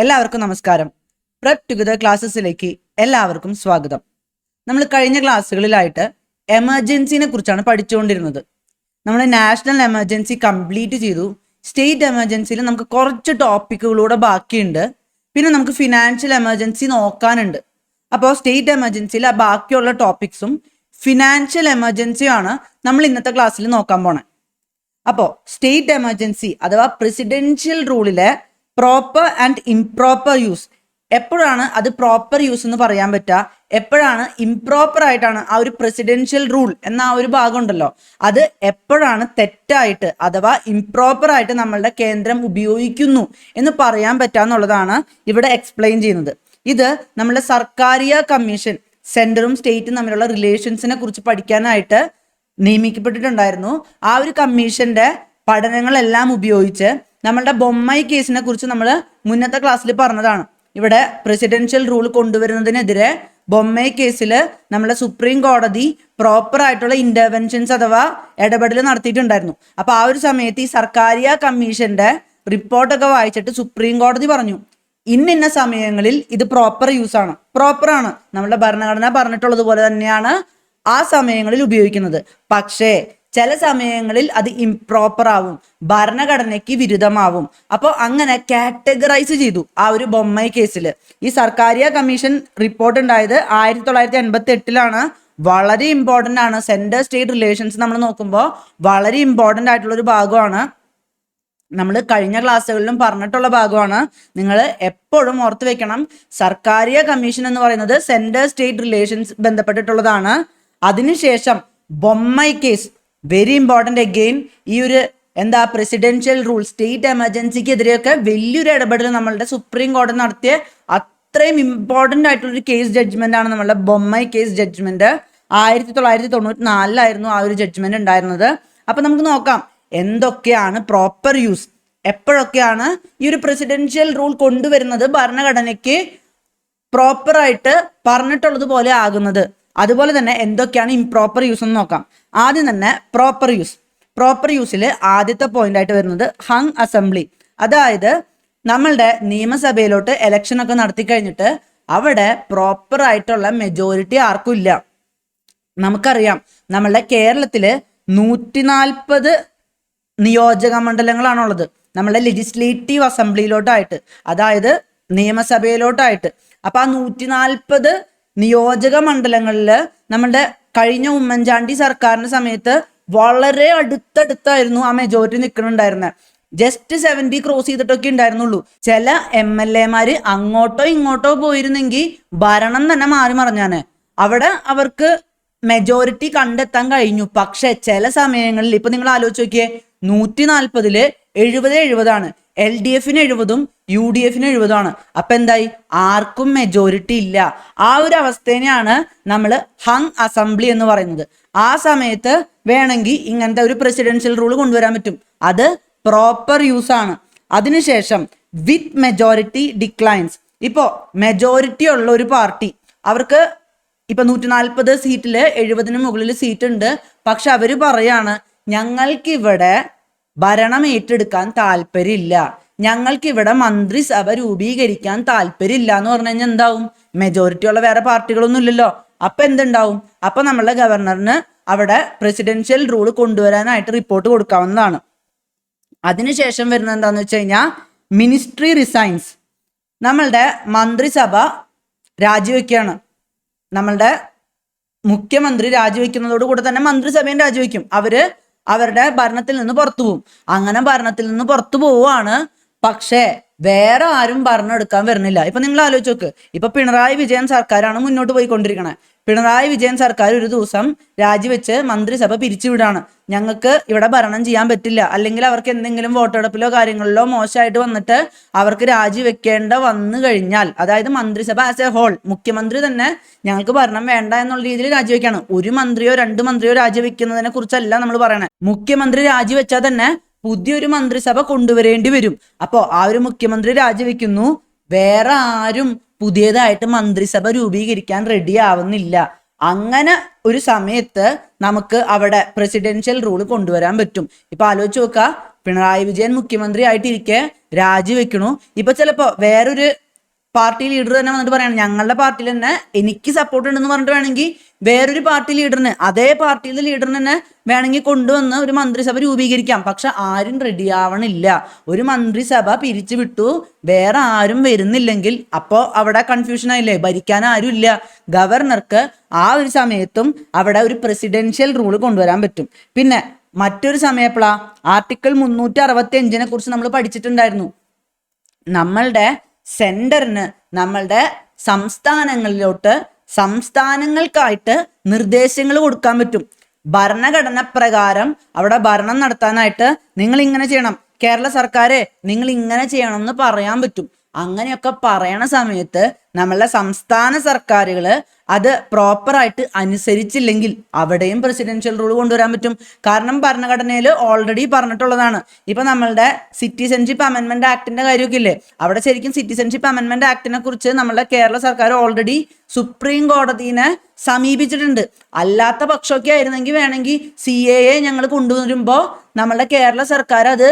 എല്ലാവർക്കും നമസ്കാരം. Prep together ക്ലാസ്സസിലേക്ക് എല്ലാവർക്കും സ്വാഗതം. നമ്മൾ കഴിഞ്ഞ ക്ലാസ്സുകളിലായിട്ട് എമർജൻസിനെ കുറിച്ചാണ് പഠിച്ചുകൊണ്ടിരുന്നത്. നമ്മൾ നാഷണൽ എമർജൻസി കംപ്ലീറ്റ് ചെയ്തു. സ്റ്റേറ്റ് എമർജൻസിയിൽ നമുക്ക് കുറച്ച് ടോപ്പിക്കുകളൂടെ ബാക്കിയുണ്ട്. പിന്നെ നമുക്ക് ഫിനാൻഷ്യൽ എമർജൻസി നോക്കാനുണ്ട്. അപ്പോൾ സ്റ്റേറ്റ് എമർജൻസിയിൽ ബാക്കിയുള്ള ടോപ്പിക്സും ഫിനാൻഷ്യൽ എമർജൻസിയുമാണ് നമ്മൾ ഇന്നത്തെ ക്ലാസ്സിൽ നോക്കാൻ പോണേ. അപ്പോൾ സ്റ്റേറ്റ് എമർജൻസി അഥവാ പ്രസിഡൻഷ്യൽ റൂളിലെ പ്രോപ്പർ ആൻഡ് ഇംപ്രോപ്പർ യൂസ്, എപ്പോഴാണ് അത് പ്രോപ്പർ യൂസ് എന്ന് പറയാൻ പറ്റുക, എപ്പോഴാണ് ഇംപ്രോപ്പർ ആയിട്ടാണ് ആ ഒരു പ്രസിഡൻഷ്യൽ റൂൾ എന്ന ആ ഒരു ഭാഗം ഉണ്ടല്ലോ, അത് എപ്പോഴാണ് തെറ്റായിട്ട് അഥവാ ഇംപ്രോപ്പർ ആയിട്ട് നമ്മളുടെ കേന്ദ്രം ഉപയോഗിക്കുന്നു എന്ന് പറയാൻ പറ്റാന്നുള്ളതാണ് ഇവിടെ എക്സ്പ്ലെയിൻ ചെയ്യുന്നത്. ഇത് നമ്മുടെ സർക്കാരിയ കമ്മീഷൻ സെൻറ്ററും സ്റ്റേറ്റും തമ്മിലുള്ള റിലേഷൻസിനെ കുറിച്ച് പഠിക്കാനായിട്ട് നിയമിക്കപ്പെട്ടിട്ടുണ്ടായിരുന്നു. ആ ഒരു കമ്മീഷന്റെ പഠനങ്ങളെല്ലാം ഉപയോഗിച്ച് നമ്മളുടെ ബൊമ്മായി കേസിനെ കുറിച്ച് നമ്മൾ മുന്നത്തെ ക്ലാസ്സിൽ പറഞ്ഞതാണ്. ഇവിടെ പ്രസിഡൻഷ്യൽ റൂൾ കൊണ്ടുവരുന്നതിനെതിരെ ബൊമ്മായി കേസിൽ നമ്മുടെ സുപ്രീം കോടതി പ്രോപ്പർ ആയിട്ടുള്ള ഇന്റർവെൻഷൻസ് അഥവാ ഇടപെടൽ നടത്തിയിട്ടുണ്ടായിരുന്നു. അപ്പൊ ആ ഒരു സമയത്ത് ഈ സർക്കാരിയ കമ്മീഷന്റെ റിപ്പോർട്ടൊക്കെ വായിച്ചിട്ട് സുപ്രീം കോടതി പറഞ്ഞു, ഇന്ന സമയങ്ങളിൽ ഇത് പ്രോപ്പർ യൂസ് ആണ്, പ്രോപ്പറാണ്, നമ്മുടെ ഭരണഘടന പറഞ്ഞിട്ടുള്ളത് പോലെ തന്നെയാണ് ആ സമയങ്ങളിൽ ഉപയോഗിക്കുന്നത്. പക്ഷേ ചില സമയങ്ങളിൽ അത് ഇംപ്രോപ്പർ ആവും, ഭരണഘടനയ്ക്ക് വിരുദ്ധമാവും. അപ്പോൾ അങ്ങനെ കാറ്റഗറൈസ് ചെയ്തു ആ ഒരു ബൊമ്മായി കേസിൽ. ഈ സർക്കാരിയ കമ്മീഷൻ റിപ്പോർട്ട് ഉണ്ടായത് 1988 വളരെ ഇമ്പോർട്ടൻ്റ് ആണ്. സെൻട്രൽ സ്റ്റേറ്റ് റിലേഷൻസ് നമ്മൾ നോക്കുമ്പോൾ വളരെ ഇമ്പോർട്ടൻ്റ് ആയിട്ടുള്ള ഒരു ഭാഗമാണ്. നമ്മൾ കഴിഞ്ഞ ക്ലാസ്സുകളിലും പറഞ്ഞിട്ടുള്ള ഭാഗമാണ്. നിങ്ങൾ എപ്പോഴും ഓർത്ത് വെക്കണം, സർക്കാരിയ കമ്മീഷൻ എന്ന് പറയുന്നത് സെൻട്രൽ സ്റ്റേറ്റ് റിലേഷൻസ് ബന്ധപ്പെട്ടിട്ടുള്ളതാണ്. അതിനുശേഷം Bommai case very important again. ഈ ഒരു പ്രസിഡൻഷ്യൽ റൂൾ സ്റ്റേറ്റ് എമർജൻസിക്കെതിരെയൊക്കെ വലിയൊരു ഇടപെടൽ നമ്മളുടെ സുപ്രീം കോടതി നടത്തിയ അത്രയും ഇമ്പോർട്ടൻ്റ് ആയിട്ടുള്ളൊരു കേസ് ജഡ്ജ്മെന്റ് ആണ് നമ്മളുടെ ബൊമ്മായി കേസ് ജഡ്ജ്മെന്റ്. 1994 ആ ഒരു ജഡ്ജ്മെന്റ് ഉണ്ടായിരുന്നത്. അപ്പൊ നമുക്ക് നോക്കാം എന്തൊക്കെയാണ് പ്രോപ്പർ യൂസ്, എപ്പോഴൊക്കെയാണ് ഈ ഒരു പ്രസിഡൻഷ്യൽ റൂൾ കൊണ്ടുവരുന്നത് ഭരണഘടനയ്ക്ക് പ്രോപ്പറായിട്ട് പറഞ്ഞിട്ടുള്ളത് പോലെ ആകുന്നത്. അതുപോലെ തന്നെ എന്തൊക്കെയാണ് ഇംപ്രോപ്പർ യൂസ് എന്ന് നോക്കാം. ആദ്യം തന്നെ പ്രോപ്പർ യൂസ്. പ്രോപ്പർ യൂസിൽ ആദ്യത്തെ പോയിന്റ് ആയിട്ട് വരുന്നത് ഹങ് അസംബ്ലി. അതായത് നമ്മളുടെ നിയമസഭയിലോട്ട് ഇലക്ഷൻ ഒക്കെ നടത്തി കഴിഞ്ഞിട്ട് അവിടെ പ്രോപ്പർ ആയിട്ടുള്ള മെജോറിറ്റി ആർക്കും ഇല്ല. നമുക്കറിയാം നമ്മളുടെ കേരളത്തില് 140 നിയോജക മണ്ഡലങ്ങളാണുള്ളത് നമ്മളുടെ ലെജിസ്ലേറ്റീവ് അസംബ്ലിയിലോട്ടായിട്ട്, അതായത് നിയമസഭയിലോട്ടായിട്ട്. അപ്പൊ ആ 140 നിയോജക മണ്ഡലങ്ങളിൽ നമ്മളുടെ കഴിഞ്ഞ ഉമ്മൻചാണ്ടി സർക്കാരിന്റെ സമയത്ത് വളരെ അടുത്തടുത്തായിരുന്നു ആ മെജോറിറ്റി നിൽക്കുന്നുണ്ടായിരുന്നത്. ജസ്റ്റ് 70 ക്രോസ് ചെയ്തിട്ടൊക്കെ ഉണ്ടായിരുന്നുള്ളൂ. ചില MLA അങ്ങോട്ടോ ഇങ്ങോട്ടോ പോയിരുന്നെങ്കിൽ ഭരണം തന്നെ മാറി മറിഞ്ഞാണ്. അവിടെ അവർക്ക് മെജോറിറ്റി കണ്ടെത്താൻ കഴിഞ്ഞു. പക്ഷെ ചില സമയങ്ങളിൽ ഇപ്പൊ നിങ്ങൾ ആലോചിച്ച് നോക്കിയേ, 140 70 LDFന് 70 UDFന് 70. അപ്പൊ എന്തായി, ആർക്കും മെജോറിറ്റി ഇല്ല. ആ ഒരു അവസ്ഥേനെയാണ് നമ്മൾ ഹങ് അസംബ്ലി എന്ന് പറയുന്നത്. ആ സമയത്ത് വേണമെങ്കിൽ ഇങ്ങനത്തെ ഒരു പ്രസിഡൻഷ്യൽ റൂൾ കൊണ്ടുവരാൻ പറ്റും. അത് പ്രോപ്പർ യൂസ് ആണ്. അതിനുശേഷം വിത്ത് മെജോറിറ്റി ഡിക്ലൈൻസ്. ഇപ്പോ മെജോറിറ്റി ഉള്ള ഒരു പാർട്ടി, അവർക്ക് ഇപ്പൊ 140 സീറ്റില് 70 മുകളിൽ സീറ്റ് ഉണ്ട്. പക്ഷെ അവര് പറയാണ്, ഞങ്ങൾക്കിവിടെ ഭരണം ഏറ്റെടുക്കാൻ താല്പര്യമില്ല, ഞങ്ങൾക്കിവിടെ മന്ത്രിസഭ രൂപീകരിക്കാൻ താല്പര്യമില്ല എന്ന് പറഞ്ഞു കഴിഞ്ഞാൽ എന്താവും, മെജോറിറ്റി ഉള്ള വേറെ പാർട്ടികളൊന്നും ഇല്ലല്ലോ. അപ്പൊ എന്തുണ്ടാവും, അപ്പൊ നമ്മളെ ഗവർണറിന് അവിടെ പ്രസിഡൻഷ്യൽ റൂൾ കൊണ്ടുവരാനായിട്ട് റിപ്പോർട്ട് കൊടുക്കാവുന്നതാണ്. അതിനുശേഷം വരുന്നത് എന്താന്ന് വെച്ച് കഴിഞ്ഞാൽ മിനിസ്ട്രി റിസൈൻസ്. നമ്മളുടെ മന്ത്രിസഭ രാജിവെക്കുകയാണ്. നമ്മളുടെ മുഖ്യമന്ത്രി രാജിവെക്കുന്നതോടുകൂടെ തന്നെ മന്ത്രിസഭയും രാജിവെക്കും. അവരുടെ ഭരണത്തിൽ നിന്ന് പുറത്തു പോകും. അങ്ങനെ ഭരണത്തിൽ നിന്ന് പുറത്തു പോവുകയാണ്. പക്ഷേ വേറെ ആരും ഭരണം എടുക്കാൻ വരുന്നില്ല. ഇപ്പൊ നിങ്ങൾ ആലോചിച്ച് നോക്ക്, ഇപ്പൊ പിണറായി വിജയൻ സർക്കാരാണ് മുന്നോട്ട് പോയിക്കൊണ്ടിരിക്കണേ. പിണറായി വിജയൻ സർക്കാർ ഒരു ദിവസം രാജിവെച്ച് മന്ത്രിസഭ പിരിച്ചുവിടാണ്, ഞങ്ങൾക്ക് ഇവിടെ ഭരണം ചെയ്യാൻ പറ്റില്ല, അല്ലെങ്കിൽ അവർക്ക് എന്തെങ്കിലും വോട്ടെടുപ്പിലോ കാര്യങ്ങളിലോ മോശമായിട്ട് വന്നിട്ട് അവർക്ക് രാജിവെക്കേണ്ട വന്നു കഴിഞ്ഞാൽ, അതായത് മന്ത്രിസഭ ആസ് എ ഹോൾ, മുഖ്യമന്ത്രി തന്നെ ഞങ്ങൾക്ക് ഭരണം വേണ്ട എന്നുള്ള രീതിയിൽ രാജിവെക്കാണ്. ഒരു മന്ത്രിയോ 2 മന്ത്രിയോ രാജിവെക്കുന്നതിനെ കുറിച്ചല്ല നമ്മൾ പറയണേ. മുഖ്യമന്ത്രി രാജിവെച്ചാൽ തന്നെ പുതിയൊരു മന്ത്രിസഭ കൊണ്ടുവരേണ്ടി വരും. അപ്പോ ആ ഒരു മുഖ്യമന്ത്രി രാജിവെക്കുന്നു, വേറെ ആരും പുതിയതായിട്ട് മന്ത്രിസഭ രൂപീകരിക്കാൻ റെഡി ആവുന്നില്ല. അങ്ങനെ ഒരു സമയത്ത് നമുക്ക് അവിടെ പ്രസിഡൻഷ്യൽ റൂൾ കൊണ്ടുവരാൻ പറ്റും. ഇപ്പൊ ആലോചിച്ച് നോക്കുക, പിണറായി വിജയൻ മുഖ്യമന്ത്രി ആയിട്ടിരിക്കെ രാജിവെക്കണു. ഇപ്പൊ ചിലപ്പോ വേറൊരു പാർട്ടി ലീഡർ തന്നെ വന്നിട്ട് പറയണം ഞങ്ങളുടെ പാർട്ടിയിൽ തന്നെ എനിക്ക് സപ്പോർട്ട് ഉണ്ടെന്ന് പറഞ്ഞിട്ട് വേണമെങ്കിൽ വേറൊരു പാർട്ടി ലീഡറിന് അതേ പാർട്ടിയിലെ ലീഡറിന് തന്നെ വേണമെങ്കിൽ കൊണ്ടുവന്ന് ഒരു മന്ത്രിസഭ രൂപീകരിക്കാം. പക്ഷെ ആരും റെഡി ആവണില്ല. ഒരു മന്ത്രിസഭ പിരിച്ചു വിട്ടു, വേറെ ആരും വരുന്നില്ലെങ്കിൽ അപ്പോൾ അവിടെ കൺഫ്യൂഷൻ ആയില്ലേ, ഭരിക്കാൻ ആരും ഇല്ല. ഗവർണർക്ക് ആ ഒരു സമയത്തും അവിടെ ഒരു പ്രസിഡൻഷ്യൽ റൂൾ കൊണ്ടുവരാൻ പറ്റും. പിന്നെ മറ്റൊരു സമയം എപ്പോഴാ, ആർട്ടിക്കിൾ 365 കുറിച്ച് നമ്മൾ പഠിച്ചിട്ടുണ്ടായിരുന്നു. നമ്മളുടെ സെന്ററിന്, നമ്മളുടെ സംസ്ഥാനങ്ങളിലോട്ട് സംസ്ഥാനങ്ങൾക്കായിട്ട് നിർദ്ദേശങ്ങൾ കൊടുക്കാൻ പറ്റും. ഭരണഘടന പ്രകാരം അവിടെ ഭരണം നടത്താനായിട്ട് നിങ്ങൾ ഇങ്ങനെ ചെയ്യണം, കേരള സർക്കാരെ നിങ്ങൾ ഇങ്ങനെ ചെയ്യണം എന്ന് പറയാൻ പറ്റും. അങ്ങനെയൊക്കെ പറയണ സമയത്ത് നമ്മളുടെ സംസ്ഥാന സർക്കാരുകൾ അത് പ്രോപ്പറായിട്ട് അനുസരിച്ചില്ലെങ്കിൽ അവിടെയും പ്രസിഡൻഷ്യൽ റൂൾ കൊണ്ടുവരാൻ പറ്റും. കാരണം ഭരണഘടനയിൽ ഓൾറെഡി പറഞ്ഞിട്ടുള്ളതാണ്. ഇപ്പൊ നമ്മളുടെ സിറ്റിസൺഷിപ്പ് അമെൻമെന്റ് ആക്ടിന്റെ കാര്യമൊക്കെ ഇല്ലേ, അവിടെ ശരിക്കും സിറ്റിസൺഷിപ്പ് അമെൻമെന്റ് ആക്ടിനെ കുറിച്ച് നമ്മളുടെ കേരള സർക്കാർ ഓൾറെഡി സുപ്രീം കോടതിനെ സമീപിച്ചിട്ടുണ്ട്. അല്ലാത്ത പക്ഷമൊക്കെ ആയിരുന്നെങ്കിൽ വേണമെങ്കിൽ CAA ഞങ്ങൾ കൊണ്ടുവരുമ്പോൾ നമ്മളുടെ കേരള സർക്കാർ അത്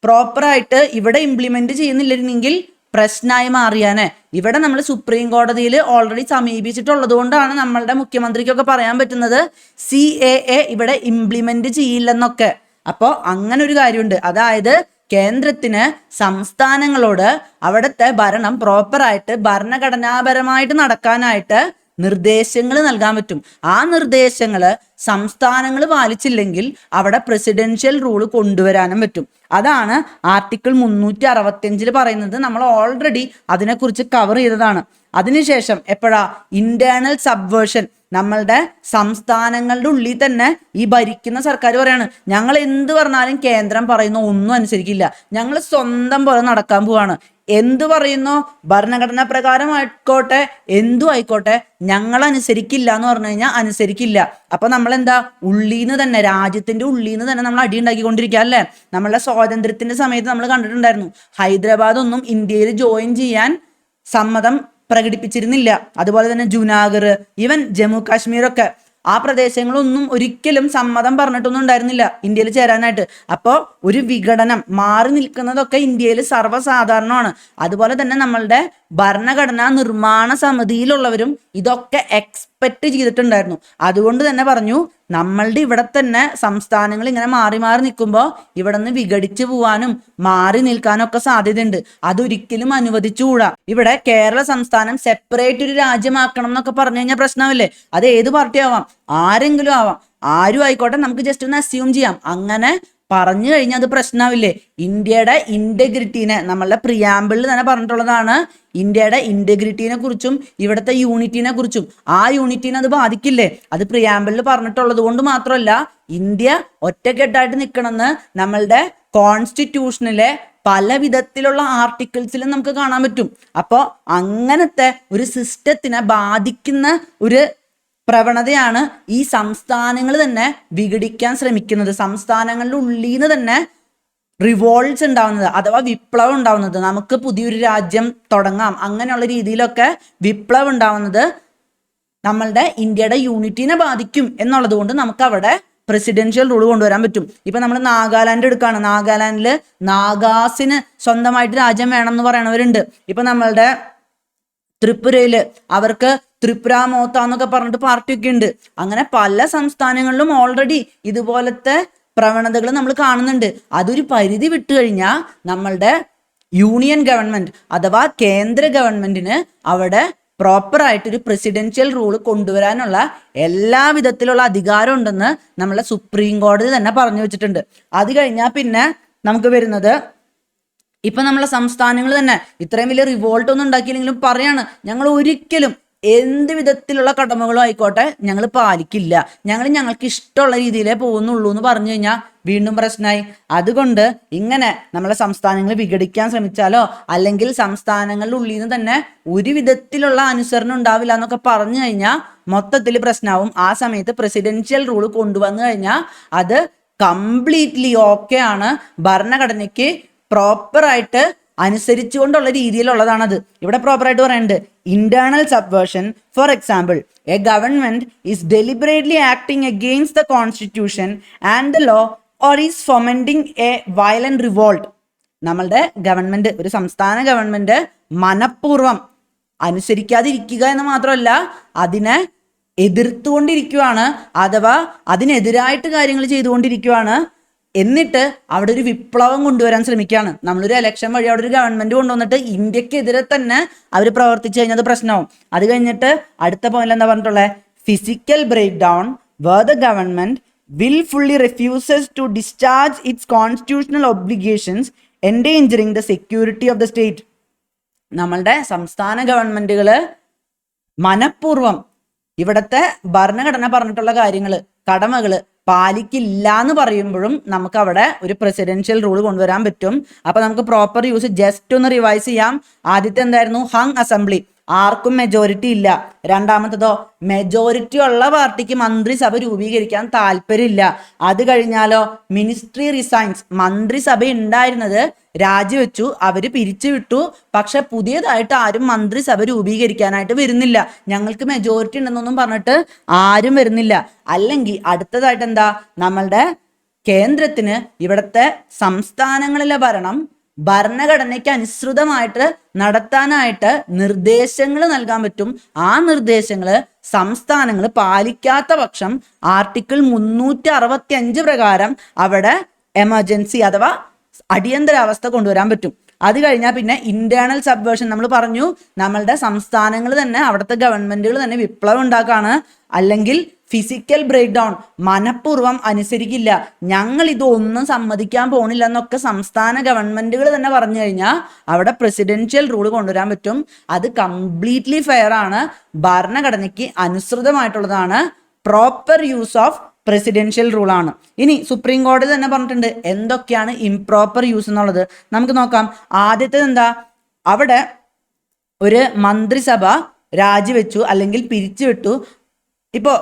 പ്രോപ്പറായിട്ട് ഇവിടെ ഇംപ്ലിമെന്റ് ചെയ്യുന്നില്ലെങ്കിൽ പ്രശ്നമായി മാറിയാനെ. ഇവിടെ നമ്മൾ സുപ്രീം കോടതിയിൽ ഓൾറെഡി സമീപിച്ചിട്ടുള്ളത് കൊണ്ടാണ് നമ്മളുടെ മുഖ്യമന്ത്രിക്കൊക്കെ പറയാൻ പറ്റുന്നത് CAA ഇവിടെ ഇംപ്ലിമെന്റ് ചെയ്യില്ലെന്നൊക്കെ. അപ്പോൾ അങ്ങനെ ഒരു കാര്യമുണ്ട്. അതായത് കേന്ദ്രത്തിന് സംസ്ഥാനങ്ങളോട് അവിടുത്തെ ഭരണം പ്രോപ്പറായിട്ട് ഭരണഘടനാപരമായിട്ട് നടക്കാനായിട്ട് നിർദ്ദേശങ്ങൾ നൽകാൻ പറ്റും. ആ നിർദ്ദേശങ്ങൾ സംസ്ഥാനങ്ങൾ പാലിച്ചില്ലെങ്കിൽ അവിടെ പ്രസിഡൻഷ്യൽ റൂൾ കൊണ്ടുവരാനും പറ്റും. അതാണ് ആർട്ടിക്കിൾ 365 പറയുന്നത്. നമ്മൾ ഓൾറെഡി അതിനെക്കുറിച്ച് കവർ ചെയ്തതാണ്. അതിനുശേഷം എപ്പോഴാ, ഇന്റേണൽ സബ്വേർഷൻ. നമ്മളുടെ സംസ്ഥാനങ്ങളുടെ ഉള്ളിൽ തന്നെ ഈ ഭരിക്കുന്ന സർക്കാർ പറയാണ് ഞങ്ങൾ എന്ത് പറഞ്ഞാലും കേന്ദ്രം പറയുന്ന ഒന്നും അനുസരിക്കില്ല, ഞങ്ങൾ സ്വന്തം പോലെ നടക്കാൻ പോവാണ്. എന്തു പറയുന്നോ ഭരണഘടന പ്രകാരമായിക്കോട്ടെ എന്തു ആയിക്കോട്ടെ ഞങ്ങൾ അനുസരിക്കില്ല എന്ന് പറഞ്ഞു കഴിഞ്ഞാൽ അനുസരിക്കില്ല. അപ്പൊ നമ്മളെന്താ, ഉള്ളീന്ന് തന്നെ, രാജ്യത്തിന്റെ ഉള്ളീന്ന് തന്നെ നമ്മൾ അടി ഉണ്ടാക്കിക്കൊണ്ടിരിക്കുക അല്ലേ. നമ്മളുടെ സ്വാതന്ത്ര്യത്തിന്റെ സമയത്ത് നമ്മൾ കണ്ടിട്ടുണ്ടായിരുന്നു, ഹൈദരാബാദ് ഒന്നും ഇന്ത്യയിൽ ജോയിൻ ചെയ്യാൻ സമ്മതം പ്രകടിപ്പിച്ചിരുന്നില്ല. അതുപോലെ തന്നെ ജുനാഗർ, ഈവൻ ജമ്മു കാശ്മീരൊക്കെ, ആ പ്രദേശങ്ങളൊന്നും ഒരിക്കലും സമ്മതം പറഞ്ഞിട്ടൊന്നും ഉണ്ടായിരുന്നില്ല ഇന്ത്യയിൽ ചേരാനായിട്ട്. അപ്പോൾ ഒരു വിഘടനം മാറി നിൽക്കുന്നതൊക്കെ ഇന്ത്യയിൽ സർവ്വസാധാരണമാണ്. അതുപോലെ തന്നെ നമ്മളുടെ ഭരണഘടനാ നിർമ്മാണ സമിതിയിലുള്ളവരും ഇതൊക്കെ എക്സ്പെക്ട് ചെയ്തിട്ടുണ്ടായിരുന്നു. അതുകൊണ്ട് തന്നെ പറഞ്ഞു നമ്മളുടെ ഇവിടെ തന്നെ സംസ്ഥാനങ്ങൾ ഇങ്ങനെ മാറി മാറി നിൽക്കുമ്പോൾ ഇവിടെ നിന്ന് വിഘടിച്ചു പോവാനും മാറി നിൽക്കാനും ഒക്കെ സാധ്യതയുണ്ട്. അതൊരിക്കലും അനുവദിച്ചുകൂടാ. ഇവിടെ കേരള സംസ്ഥാനം സെപ്പറേറ്റ് ഒരു രാജ്യമാക്കണം എന്നൊക്കെ പറഞ്ഞു കഴിഞ്ഞാൽ പ്രശ്നമില്ലേ. അത് ഏത് പാർട്ടി ആവാം, ആരെങ്കിലും ആവാം, ആരും ആയിക്കോട്ടെ, നമുക്ക് ജസ്റ്റ് ഒന്ന് അസ്യൂം ചെയ്യാം. അങ്ങനെ പറഞ്ഞു കഴിഞ്ഞാൽ അത് പ്രശ്നമാവില്ലേ. ഇന്ത്യയുടെ ഇന്റഗ്രിറ്റീനെ നമ്മളുടെ പ്രിയാമ്പിളിൽ തന്നെ പറഞ്ഞിട്ടുള്ളതാണ്. ഇന്ത്യയുടെ ഇന്റഗ്രിറ്റീനെ കുറിച്ചും ഇവിടുത്തെ യൂണിറ്റിനെ കുറിച്ചും, ആ യൂണിറ്റിനെ അത് ബാധിക്കില്ലേ. അത് പ്രിയാമ്പിളിൽ പറഞ്ഞിട്ടുള്ളത് കൊണ്ട് മാത്രമല്ല, ഇന്ത്യ ഒറ്റക്കെട്ടായിട്ട് നിൽക്കണമെന്ന് നമ്മളുടെ കോൺസ്റ്റിറ്റ്യൂഷനിലെ പല വിധത്തിലുള്ള ആർട്ടിക്കിൾസിലും നമുക്ക് കാണാൻ പറ്റും. അപ്പോൾ അങ്ങനത്തെ ഒരു സിസ്റ്റത്തിനെ ബാധിക്കുന്ന ഒരു പ്രവണതയാണ് ഈ സംസ്ഥാനങ്ങൾ തന്നെ വിഘടിക്കാൻ ശ്രമിക്കുന്നത്. സംസ്ഥാനങ്ങളുടെ ഉള്ളിൽ നിന്ന് തന്നെ റിവോൾട്ട്സ് ഉണ്ടാവുന്നത് അഥവാ വിപ്ലവം ഉണ്ടാവുന്നത്, നമുക്ക് പുതിയൊരു രാജ്യം തുടങ്ങാം അങ്ങനെയുള്ള രീതിയിലൊക്കെ വിപ്ലവം ഉണ്ടാവുന്നത് നമ്മളുടെ ഇന്ത്യയുടെ യൂണിറ്റിനെ ബാധിക്കും എന്നുള്ളത് കൊണ്ട് നമുക്ക് അവിടെ പ്രസിഡൻഷ്യൽ റൂൾ കൊണ്ടുവരാൻ പറ്റും. ഇപ്പൊ നമ്മൾ നാഗാലാൻഡ് എടുക്കുകയാണ്. നാഗാലാൻഡിൽ നാഗാസിന് സ്വന്തമായിട്ട് രാജ്യം വേണം എന്ന് പറയണവരുണ്ട്. ഇപ്പൊ നമ്മളുടെ ത്രിപുരയില് അവർക്ക് ത്രിപുര മോത്ത എന്നൊക്കെ പറഞ്ഞിട്ട് പാർട്ടിയൊക്കെ ഉണ്ട്. അങ്ങനെ പല സംസ്ഥാനങ്ങളിലും ഓൾറെഡി ഇതുപോലത്തെ പ്രവണതകൾ നമ്മൾ കാണുന്നുണ്ട്. അതൊരു പരിധി വിട്ടു കഴിഞ്ഞാൽ നമ്മളുടെ യൂണിയൻ ഗവൺമെന്റ് അഥവാ കേന്ദ്ര ഗവൺമെന്റിന് അവിടെ പ്രോപ്പറായിട്ടൊരു പ്രസിഡൻഷ്യൽ റൂൾ കൊണ്ടുവരാനുള്ള എല്ലാ വിധത്തിലുള്ള അധികാരം ഉണ്ടെന്ന് നമ്മളെ സുപ്രീം കോടതി തന്നെ പറഞ്ഞു വെച്ചിട്ടുണ്ട്. അത് കഴിഞ്ഞാൽ പിന്നെ നമുക്ക് വരുന്നത്, ഇപ്പൊ നമ്മളെ സംസ്ഥാനങ്ങൾ തന്നെ ഇത്രയും വലിയ റിവോൾട്ട് ഒന്നും ഉണ്ടാക്കിയില്ലെങ്കിലും പറയാണ് ഞങ്ങൾ ഒരിക്കലും എന്ത് വിധത്തിലുള്ള കടമകളും ആയിക്കോട്ടെ ഞങ്ങൾ പാലിക്കില്ല, ഞങ്ങൾക്ക് ഇഷ്ടമുള്ള രീതിയിലേ പോകുന്നുള്ളൂ എന്ന് പറഞ്ഞു കഴിഞ്ഞാൽ വീണ്ടും പ്രശ്നമായി. അതുകൊണ്ട് ഇങ്ങനെ നമ്മളെ സംസ്ഥാനങ്ങൾ വിഘടിക്കാൻ ശ്രമിച്ചാലോ അല്ലെങ്കിൽ സംസ്ഥാനങ്ങളുടെ ഉള്ളിൽ നിന്ന് തന്നെ ഒരു വിധത്തിലുള്ള അനുസരണം ഉണ്ടാവില്ല എന്നൊക്കെ പറഞ്ഞു കഴിഞ്ഞാൽ മൊത്തത്തിൽ പ്രശ്നമാവും. ആ സമയത്ത് പ്രസിഡൻഷ്യൽ റൂൾ കൊണ്ടുവന്നു കഴിഞ്ഞാൽ അത് കംപ്ലീറ്റ്ലി ഓക്കെ ആണ്, ഭരണഘടനയ്ക്ക് പ്രോപ്പറായിട്ട് അനുസരിച്ചുകൊണ്ടുള്ള രീതിയിലുള്ളതാണത്. ഇവിടെ പ്രോപ്പറായിട്ട് പറയുന്നുണ്ട്, internal subversion. For example, a government is deliberately acting against the constitution and the law or is fomenting a violent revolt. നമ്മളുടെ ഗവൺമെന്റ്, ഒരു സംസ്ഥാന ഗവൺമെന്റ് മനഃപൂർവ്വം അനുസരിക്കാതിരിക്കുക എന്ന് മാത്രമല്ല അതിനെ എതിർത്തുകൊണ്ടിരിക്കുകയാണ്, അഥവാ അതിനെതിരായിട്ട് കാര്യങ്ങൾ ചെയ്തുകൊണ്ടിരിക്കുകയാണ്. എന്നിട്ട് അവിടെ ഒരു വിപ്ലവം കൊണ്ടുവരാൻ ശ്രമിക്കുകയാണ്. നമ്മളൊരു ഇലക്ഷൻ വഴി അവിടെ ഒരു ഗവൺമെന്റ് കൊണ്ടുവന്നിട്ട് ഇന്ത്യക്കെതിരെ തന്നെ അവർ പ്രവർത്തിച്ചു കഴിഞ്ഞാൽ അത് പ്രശ്നമാവും. അത് കഴിഞ്ഞിട്ട് അടുത്ത പോയിന്റ് എന്താ പറഞ്ഞിട്ടുള്ളത്? Physical breakdown where the government willfully refuses to discharge its constitutional obligations, endangering the security of the state. നമ്മളുടെ സംസ്ഥാന ഗവൺമെന്റുകൾ മനഃപൂർവ്വം ഇവിടുത്തെ ഭരണഘടന പറഞ്ഞിട്ടുള്ള കാര്യങ്ങൾ, കടമകൾ പാലിക്കില്ല എന്ന് പറയുമ്പോഴും നമുക്ക് അവിടെ ഒരു പ്രസിഡൻഷ്യൽ റൂൾ കൊണ്ടുവരാൻ പറ്റും. അപ്പൊ നമുക്ക് പ്രോപ്പർ യൂസ് ജസ്റ്റ് ഒന്ന് റിവൈസ് ചെയ്യാം. ആദ്യത്തെ എന്തായിരുന്നു? ഹങ് അസംബ്ലി, ആർക്കും മെജോറിറ്റി ഇല്ല. രണ്ടാമത്തതോ, മെജോറിറ്റി ഉള്ള പാർട്ടിക്ക് മന്ത്രിസഭ രൂപീകരിക്കാൻ താല്പര്യമില്ല. അത് കഴിഞ്ഞാലോ, മിനിസ്ട്രി റിസൈൻസ്, മന്ത്രിസഭ ഉണ്ടായിരുന്നത് രാജിവെച്ചു, അവര് പിരിച്ചുവിട്ടു. പക്ഷെ പുതിയതായിട്ട് ആരും മന്ത്രിസഭ രൂപീകരിക്കാനായിട്ട് വരുന്നില്ല. ഞങ്ങൾക്ക് മെജോറിറ്റി ഉണ്ടെന്നൊന്നും പറഞ്ഞിട്ട് ആരും വരുന്നില്ല. അല്ലെങ്കിൽ അടുത്തതായിട്ട് എന്താ, നമ്മളുടെ കേന്ദ്രത്തിന് ഇവിടുത്തെ സംസ്ഥാനങ്ങളിലെ ഭരണം ഭരണഘടനയ്ക്ക് അനുസൃതമായിട്ട് നടത്താനായിട്ട് നിർദ്ദേശങ്ങൾ നൽകാൻ പറ്റും. ആ നിർദ്ദേശങ്ങൾ സംസ്ഥാനങ്ങൾ പാലിക്കാത്ത പക്ഷം ആർട്ടിക്കിൾ 365 പ്രകാരം അവിടെ എമർജൻസി അഥവാ അടിയന്തരാവസ്ഥ കൊണ്ടുവരാൻ പറ്റും. അത് കഴിഞ്ഞാൽ പിന്നെ ഇന്റേണൽ സബ്വേർഷൻ, നമ്മൾ പറഞ്ഞു നമ്മളുടെ സംസ്ഥാനങ്ങൾ തന്നെ, അവിടുത്തെ ഗവൺമെന്റുകൾ തന്നെ വിപ്ലവം ഉണ്ടാക്കാണ്. അല്ലെങ്കിൽ ഫിസിക്കൽ ബ്രേക്ക് ഡൗൺ, മനഃപൂർവ്വം അനുസരിക്കില്ല, ഞങ്ങൾ ഇതൊന്നും സമ്മതിക്കാൻ പോണില്ല എന്നൊക്കെ സംസ്ഥാന ഗവൺമെന്റുകൾ തന്നെ പറഞ്ഞു കഴിഞ്ഞാൽ അവിടെ പ്രസിഡൻഷ്യൽ റൂൾ കൊണ്ടുവരാൻ പറ്റും. അത് കംപ്ലീറ്റ്ലി ഫെയർ ആണ്, ഭരണഘടനയ്ക്ക് അനുസൃതമായിട്ടുള്ളതാണ്, proper use of presidential rule ആണ്. ഇനി സുപ്രീം കോടതി തന്നെ പറഞ്ഞിട്ടുണ്ട് എന്തൊക്കെയാണ് ഇംപ്രോപ്പർ യൂസ് എന്നുള്ളത്. നമുക്ക് നോക്കാം. ആദ്യത്തേത് എന്താ, അവിടെ ഒരു മന്ത്രിസഭ രാജിവെച്ചു അല്ലെങ്കിൽ പിരിച്ചുവിട്ടു. ഇപ്പോൾ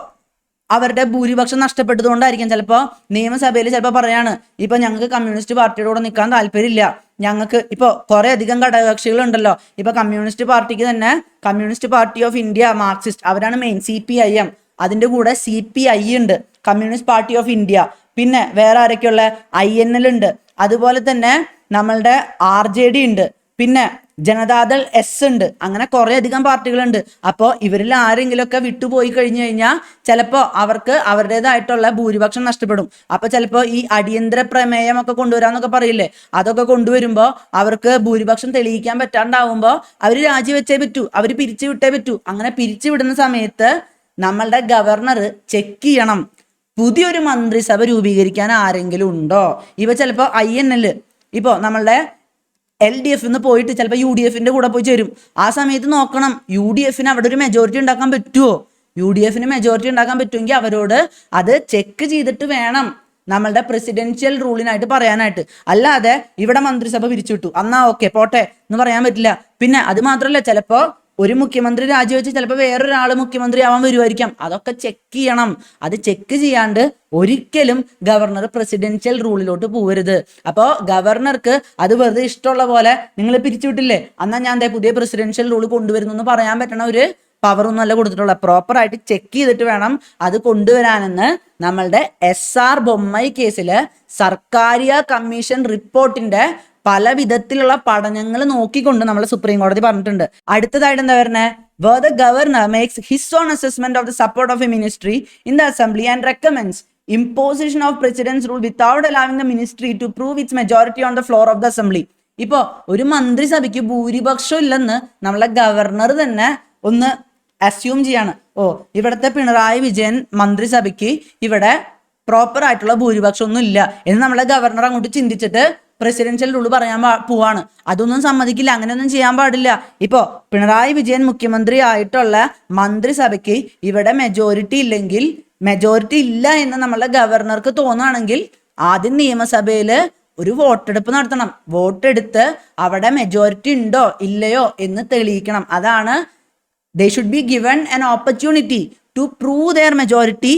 അവരുടെ ഭൂരിപക്ഷം നഷ്ടപ്പെട്ടതുകൊണ്ടായിരിക്കും ചിലപ്പോൾ നിയമസഭയിൽ ചിലപ്പോൾ പറയാണ്, ഇപ്പൊ ഞങ്ങൾക്ക് കമ്മ്യൂണിസ്റ്റ് പാർട്ടിയുടെ കൂടെ നിൽക്കാൻ താല്പര്യമില്ല, ഞങ്ങൾക്ക് ഇപ്പോൾ കുറെ അധികം ഘടകകക്ഷികളുണ്ടല്ലോ. ഇപ്പൊ കമ്മ്യൂണിസ്റ്റ് പാർട്ടിക്ക് തന്നെ communist party of India, Marxist, അവരാണ് മെയിൻ. CPIM, അതിന്റെ കൂടെ CPI ഉണ്ട്, കമ്മ്യൂണിസ്റ്റ് പാർട്ടി ഓഫ് ഇന്ത്യ. പിന്നെ വേറെ ആരൊക്കെയുള്ള? INL ഉണ്ട്, അതുപോലെ തന്നെ നമ്മളുടെ RJD ഉണ്ട്, പിന്നെ ജനതാദൾ S ഉണ്ട്. അങ്ങനെ കുറെ അധികം പാർട്ടികളുണ്ട്. അപ്പോൾ ഇവരിൽ ആരെങ്കിലുമൊക്കെ വിട്ടുപോയി കഴിഞ്ഞു കഴിഞ്ഞാൽ ചിലപ്പോൾ അവർക്ക് അവരുടേതായിട്ടുള്ള ഭൂരിപക്ഷം നഷ്ടപ്പെടും. അപ്പൊ ചിലപ്പോൾ ഈ അടിയന്തര പ്രമേയം ഒക്കെ കൊണ്ടുവരാന്നൊക്കെ പറയില്ലേ, അതൊക്കെ കൊണ്ടുവരുമ്പോൾ അവർക്ക് ഭൂരിപക്ഷം തെളിയിക്കാൻ പറ്റാണ്ടാവുമ്പോൾ അവർ രാജിവെച്ചേ പറ്റൂ, അവർ പിരിച്ചു വിട്ടേ പറ്റൂ. അങ്ങനെ പിരിച്ചു വിടുന്ന സമയത്ത് നമ്മളുടെ ഗവർണർ ചെക്ക് ചെയ്യണം, പുതിയൊരു മന്ത്രിസഭ രൂപീകരിക്കാൻ ആരെങ്കിലും ഉണ്ടോ. ഇവ ചിലപ്പോൾ INL ഇപ്പോൾ നമ്മളുടെ LDF പോയിട്ട് ചിലപ്പോൾ UDFന്റെ കൂടെ പോയി ചേരും. ആ സമയത്ത് നോക്കണം UDFന് അവിടെ ഒരു മെജോറിറ്റി ഉണ്ടാക്കാൻ പറ്റുമോ. UDFന് മെജോറിറ്റി ഉണ്ടാക്കാൻ പറ്റുമെങ്കിൽ അവരോട് അത് ചെക്ക് ചെയ്തിട്ട് വേണം നമ്മളുടെ പ്രസിഡൻഷ്യൽ റൂളിനായിട്ട് പറയാനായിട്ട്. അല്ലാതെ ഇവിടെ മന്ത്രിസഭ പിരിച്ചുവിട്ടു എന്നാ ഓക്കെ പോട്ടെ എന്ന് പറയാൻ പറ്റില്ല. പിന്നെ അത് മാത്രമല്ല, ചിലപ്പോൾ ഒരു മുഖ്യമന്ത്രി രാജിവെച്ച് ചിലപ്പോൾ വേറൊരാൾ മുഖ്യമന്ത്രി ആവാൻ വരുമായിരിക്കാം. അതൊക്കെ ചെക്ക് ചെയ്യണം. അത് ചെക്ക് ചെയ്യാണ്ട് ഒരിക്കലും ഗവർണർ പ്രസിഡൻഷ്യൽ റൂളിലോട്ട് പോകരുത്. അപ്പോൾ ഗവർണർക്ക് അത് വെറുതെ ഇഷ്ടമുള്ള പോലെ നിങ്ങൾ പിരിച്ചുവിട്ടില്ലേ, എന്നാൽ ഞാൻ പുതിയ പ്രസിഡൻഷ്യൽ റൂൾ കൊണ്ടുവരുന്നു എന്ന് പറയാൻ പറ്റണ ഒരു പവറൊന്നും അല്ല കൊടുത്തിട്ടുള്ള. പ്രോപ്പറായിട്ട് ചെക്ക് ചെയ്തിട്ട് വേണം അത് കൊണ്ടുവരാനെന്ന് നമ്മളുടെ SR ബൊമ്മൈ കേസില് സർക്കാരിയ കമ്മീഷൻ റിപ്പോർട്ടിന്റെ പല വിധത്തിലുള്ള പഠനങ്ങൾ നോക്കിക്കൊണ്ട് നമ്മളെ സുപ്രീം കോടതി പറഞ്ഞിട്ടുണ്ട്. അടുത്തതായിട്ട് എന്താ പറയുന്നത്? where the governor makes his own assessment of the support of a ministry in the assembly and recommends imposition of president's rule without allowing the ministry to prove its majority on the floor of the assembly. ഇപ്പോ ഒരു മന്ത്രിസഭയ്ക്ക് ഭൂരിപക്ഷം ഇല്ലെന്ന് നമ്മളെ governor തന്നെ ഒന്ന് assume ചെയ്യാണ്. ഇവിടുത്തെ പിണറായി വിജയൻ മന്ത്രിസഭയ്ക്ക് ഇവിടെ പ്രോപ്പർ ആയിട്ടുള്ള ഭൂരിപക്ഷം ഒന്നും ഇല്ല എന്ന് നമ്മളെ ഗവർണർ അങ്ങോട്ട് ചിന്തിച്ചിട്ട് പ്രസിഡൻഷ്യൽ റൂൾ പറയാൻ പോവാണ്. അതൊന്നും സമ്മതിക്കില്ല, അങ്ങനെയൊന്നും ചെയ്യാൻ പാടില്ല. ഇപ്പോ പിണറായി വിജയൻ മുഖ്യമന്ത്രി ആയിട്ടുള്ള മന്ത്രിസഭയ്ക്ക് ഇവിടെ മെജോറിറ്റി ഇല്ലെങ്കിൽ, മെജോറിറ്റി ഇല്ല എന്ന് നമ്മളെ ഗവർണർക്ക് തോന്നുകയാണെങ്കിൽ ആദ്യം നിയമസഭയിൽ ഒരു വോട്ടെടുപ്പ് നടത്തണം. വോട്ടെടുത്ത് അവിടെ മെജോറിറ്റി ഉണ്ടോ ഇല്ലയോ എന്ന് തെളിയിക്കണം. അതാണ് they should be given an opportunity to prove their majority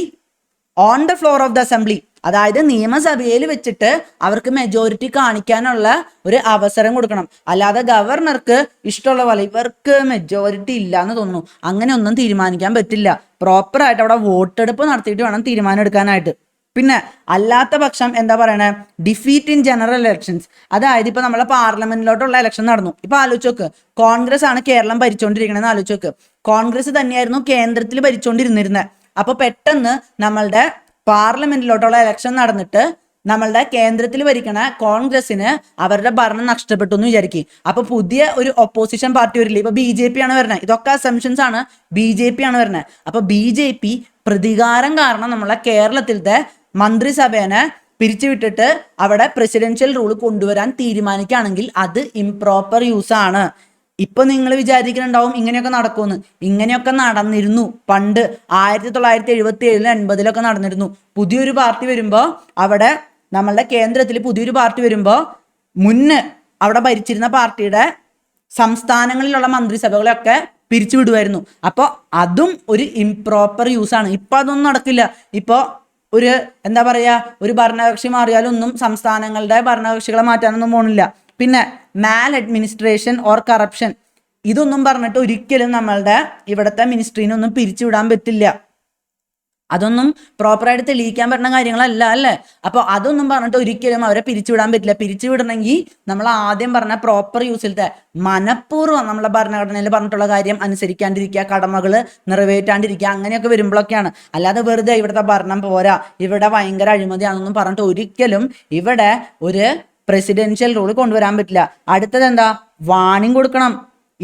on the floor of the assembly. അതായത് നിയമസഭയിൽ വെച്ചിട്ട് അവർക്ക് മെജോറിറ്റി കാണിക്കാനുള്ള ഒരു അവസരം കൊടുക്കണം. അല്ലാതെ ഗവർണർക്ക് ഇഷ്ടമുള്ള പോലെ ഇവർക്ക് മെജോറിറ്റി ഇല്ല എന്ന് തോന്നുന്നു അങ്ങനെ ഒന്നും തീരുമാനിക്കാൻ പറ്റില്ല. പ്രോപ്പറായിട്ട് അവിടെ വോട്ടെടുപ്പ് നടത്തിയിട്ട് വേണം തീരുമാനം എടുക്കാനായിട്ട്. പിന്നെ അല്ലാത്ത പക്ഷം എന്താ പറയണേ, ഡിഫീറ്റ് ഇൻ ജനറൽ ഇലക്ഷൻസ്. അതായത് ഇപ്പൊ നമ്മളെ പാർലമെന്റിലോട്ടുള്ള ഇലക്ഷൻ നടന്നു. ഇപ്പൊ ആലോചിച്ച് നോക്ക്, കോൺഗ്രസ് ആണ് കേരളം ഭരിച്ചുകൊണ്ടിരിക്കണെന്ന് ആലോചിച്ച് നോക്ക്. കോൺഗ്രസ് തന്നെയായിരുന്നു കേന്ദ്രത്തിൽ ഭരിച്ചുകൊണ്ടിരുന്നിരുന്നത്. അപ്പൊ പെട്ടെന്ന് നമ്മളുടെ പാർലമെന്റിലോട്ടുള്ള ഇലക്ഷൻ നടന്നിട്ട് നമ്മളുടെ കേന്ദ്രത്തിൽ ഭരിക്കണ കോൺഗ്രസിന് അവരുടെ ഭരണം നഷ്ടപ്പെട്ടു എന്ന് വിചാരിക്കും. അപ്പൊ പുതിയ ഒരു ഒപ്പോസിഷൻ പാർട്ടി വരില്ലേ, ഇപ്പൊ BJP ആണ് വരുന്നത്. ഇതൊക്കെ അസംഷൻസ് ആണ്. BJP ആണ് വരുന്നത്. അപ്പൊ BJP പ്രതികാരം കാരണം നമ്മളെ കേരളത്തിലത്തെ മന്ത്രിസഭേനെ പിരിച്ചുവിട്ടിട്ട് അവിടെ പ്രസിഡൻഷ്യൽ റൂൾ കൊണ്ടുവരാൻ തീരുമാനിക്കുകയാണെങ്കിൽ അത് ഇംപ്രോപ്പർ യൂസ് ആണ്. ഇപ്പൊ നിങ്ങൾ വിചാരിക്കുന്നുണ്ടാവും ഇങ്ങനെയൊക്കെ നടക്കുമെന്ന്. ഇങ്ങനെയൊക്കെ നടന്നിരുന്നു പണ്ട് 1977 80 നടന്നിരുന്നു. പുതിയൊരു പാർട്ടി വരുമ്പോൾ അവിടെ നമ്മളുടെ കേന്ദ്രത്തിൽ പുതിയൊരു പാർട്ടി വരുമ്പോൾ മുന്ന് അവിടെ ഭരിച്ചിരുന്ന പാർട്ടിയുടെ സംസ്ഥാനങ്ങളിലുള്ള മന്ത്രിസഭകളൊക്കെ പിരിച്ചുവിടുമായിരുന്നു. അപ്പോൾ അതും ഒരു ഇംപ്രോപ്പർ യൂസ് ആണ്. ഇപ്പൊ അതൊന്നും നടക്കില്ല. ഇപ്പോൾ ഒരു എന്താ പറയുക, ഒരു ഭരണകക്ഷി മാറിയാലൊന്നും സംസ്ഥാനങ്ങളുടെ ഭരണകക്ഷികളെ മാറ്റാനൊന്നും പോണില്ല. പിന്നെ മാൽ അഡ്മിനിസ്ട്രേഷൻ ഓർ കറപ്ഷൻ, ഇതൊന്നും പറഞ്ഞിട്ട് ഒരിക്കലും നമ്മളുടെ ഇവിടുത്തെ മിനിസ്ട്രീനൊന്നും പിരിച്ചുവിടാൻ പറ്റില്ല. അതൊന്നും പ്രോപ്പറായിട്ട് തെളിയിക്കാൻ പറ്റുന്ന കാര്യങ്ങളല്ല അല്ലേ. അപ്പോൾ അതൊന്നും പറഞ്ഞിട്ട് ഒരിക്കലും അവരെ പിരിച്ചുവിടാൻ പറ്റില്ല. പിരിച്ചുവിടണമെങ്കിൽ നമ്മൾ ആദ്യം പറഞ്ഞ പ്രോപ്പർ യൂസിലത്തെ മനഃപൂർവ്വം നമ്മളെ ഭരണഘടനയിൽ പറഞ്ഞിട്ടുള്ള കാര്യം അനുസരിക്കാണ്ടിരിക്കുക, കടമകൾ നിറവേറ്റാണ്ടിരിക്കുക, അങ്ങനെയൊക്കെ വരുമ്പോഴൊക്കെയാണ്. അല്ലാതെ വെറുതെ ഇവിടുത്തെ ഭരണം പോരാ, ഇവിടെ ഭയങ്കര അഴിമതിയാണെന്നൊന്നും പറഞ്ഞിട്ട് ഒരിക്കലും ഇവിടെ ഒരു പ്രസിഡൻഷ്യൽ റൂൾ കൊണ്ടുവരാൻ പറ്റില്ല. അടുത്തത് എന്താ, വാണിംഗ് കൊടുക്കണം.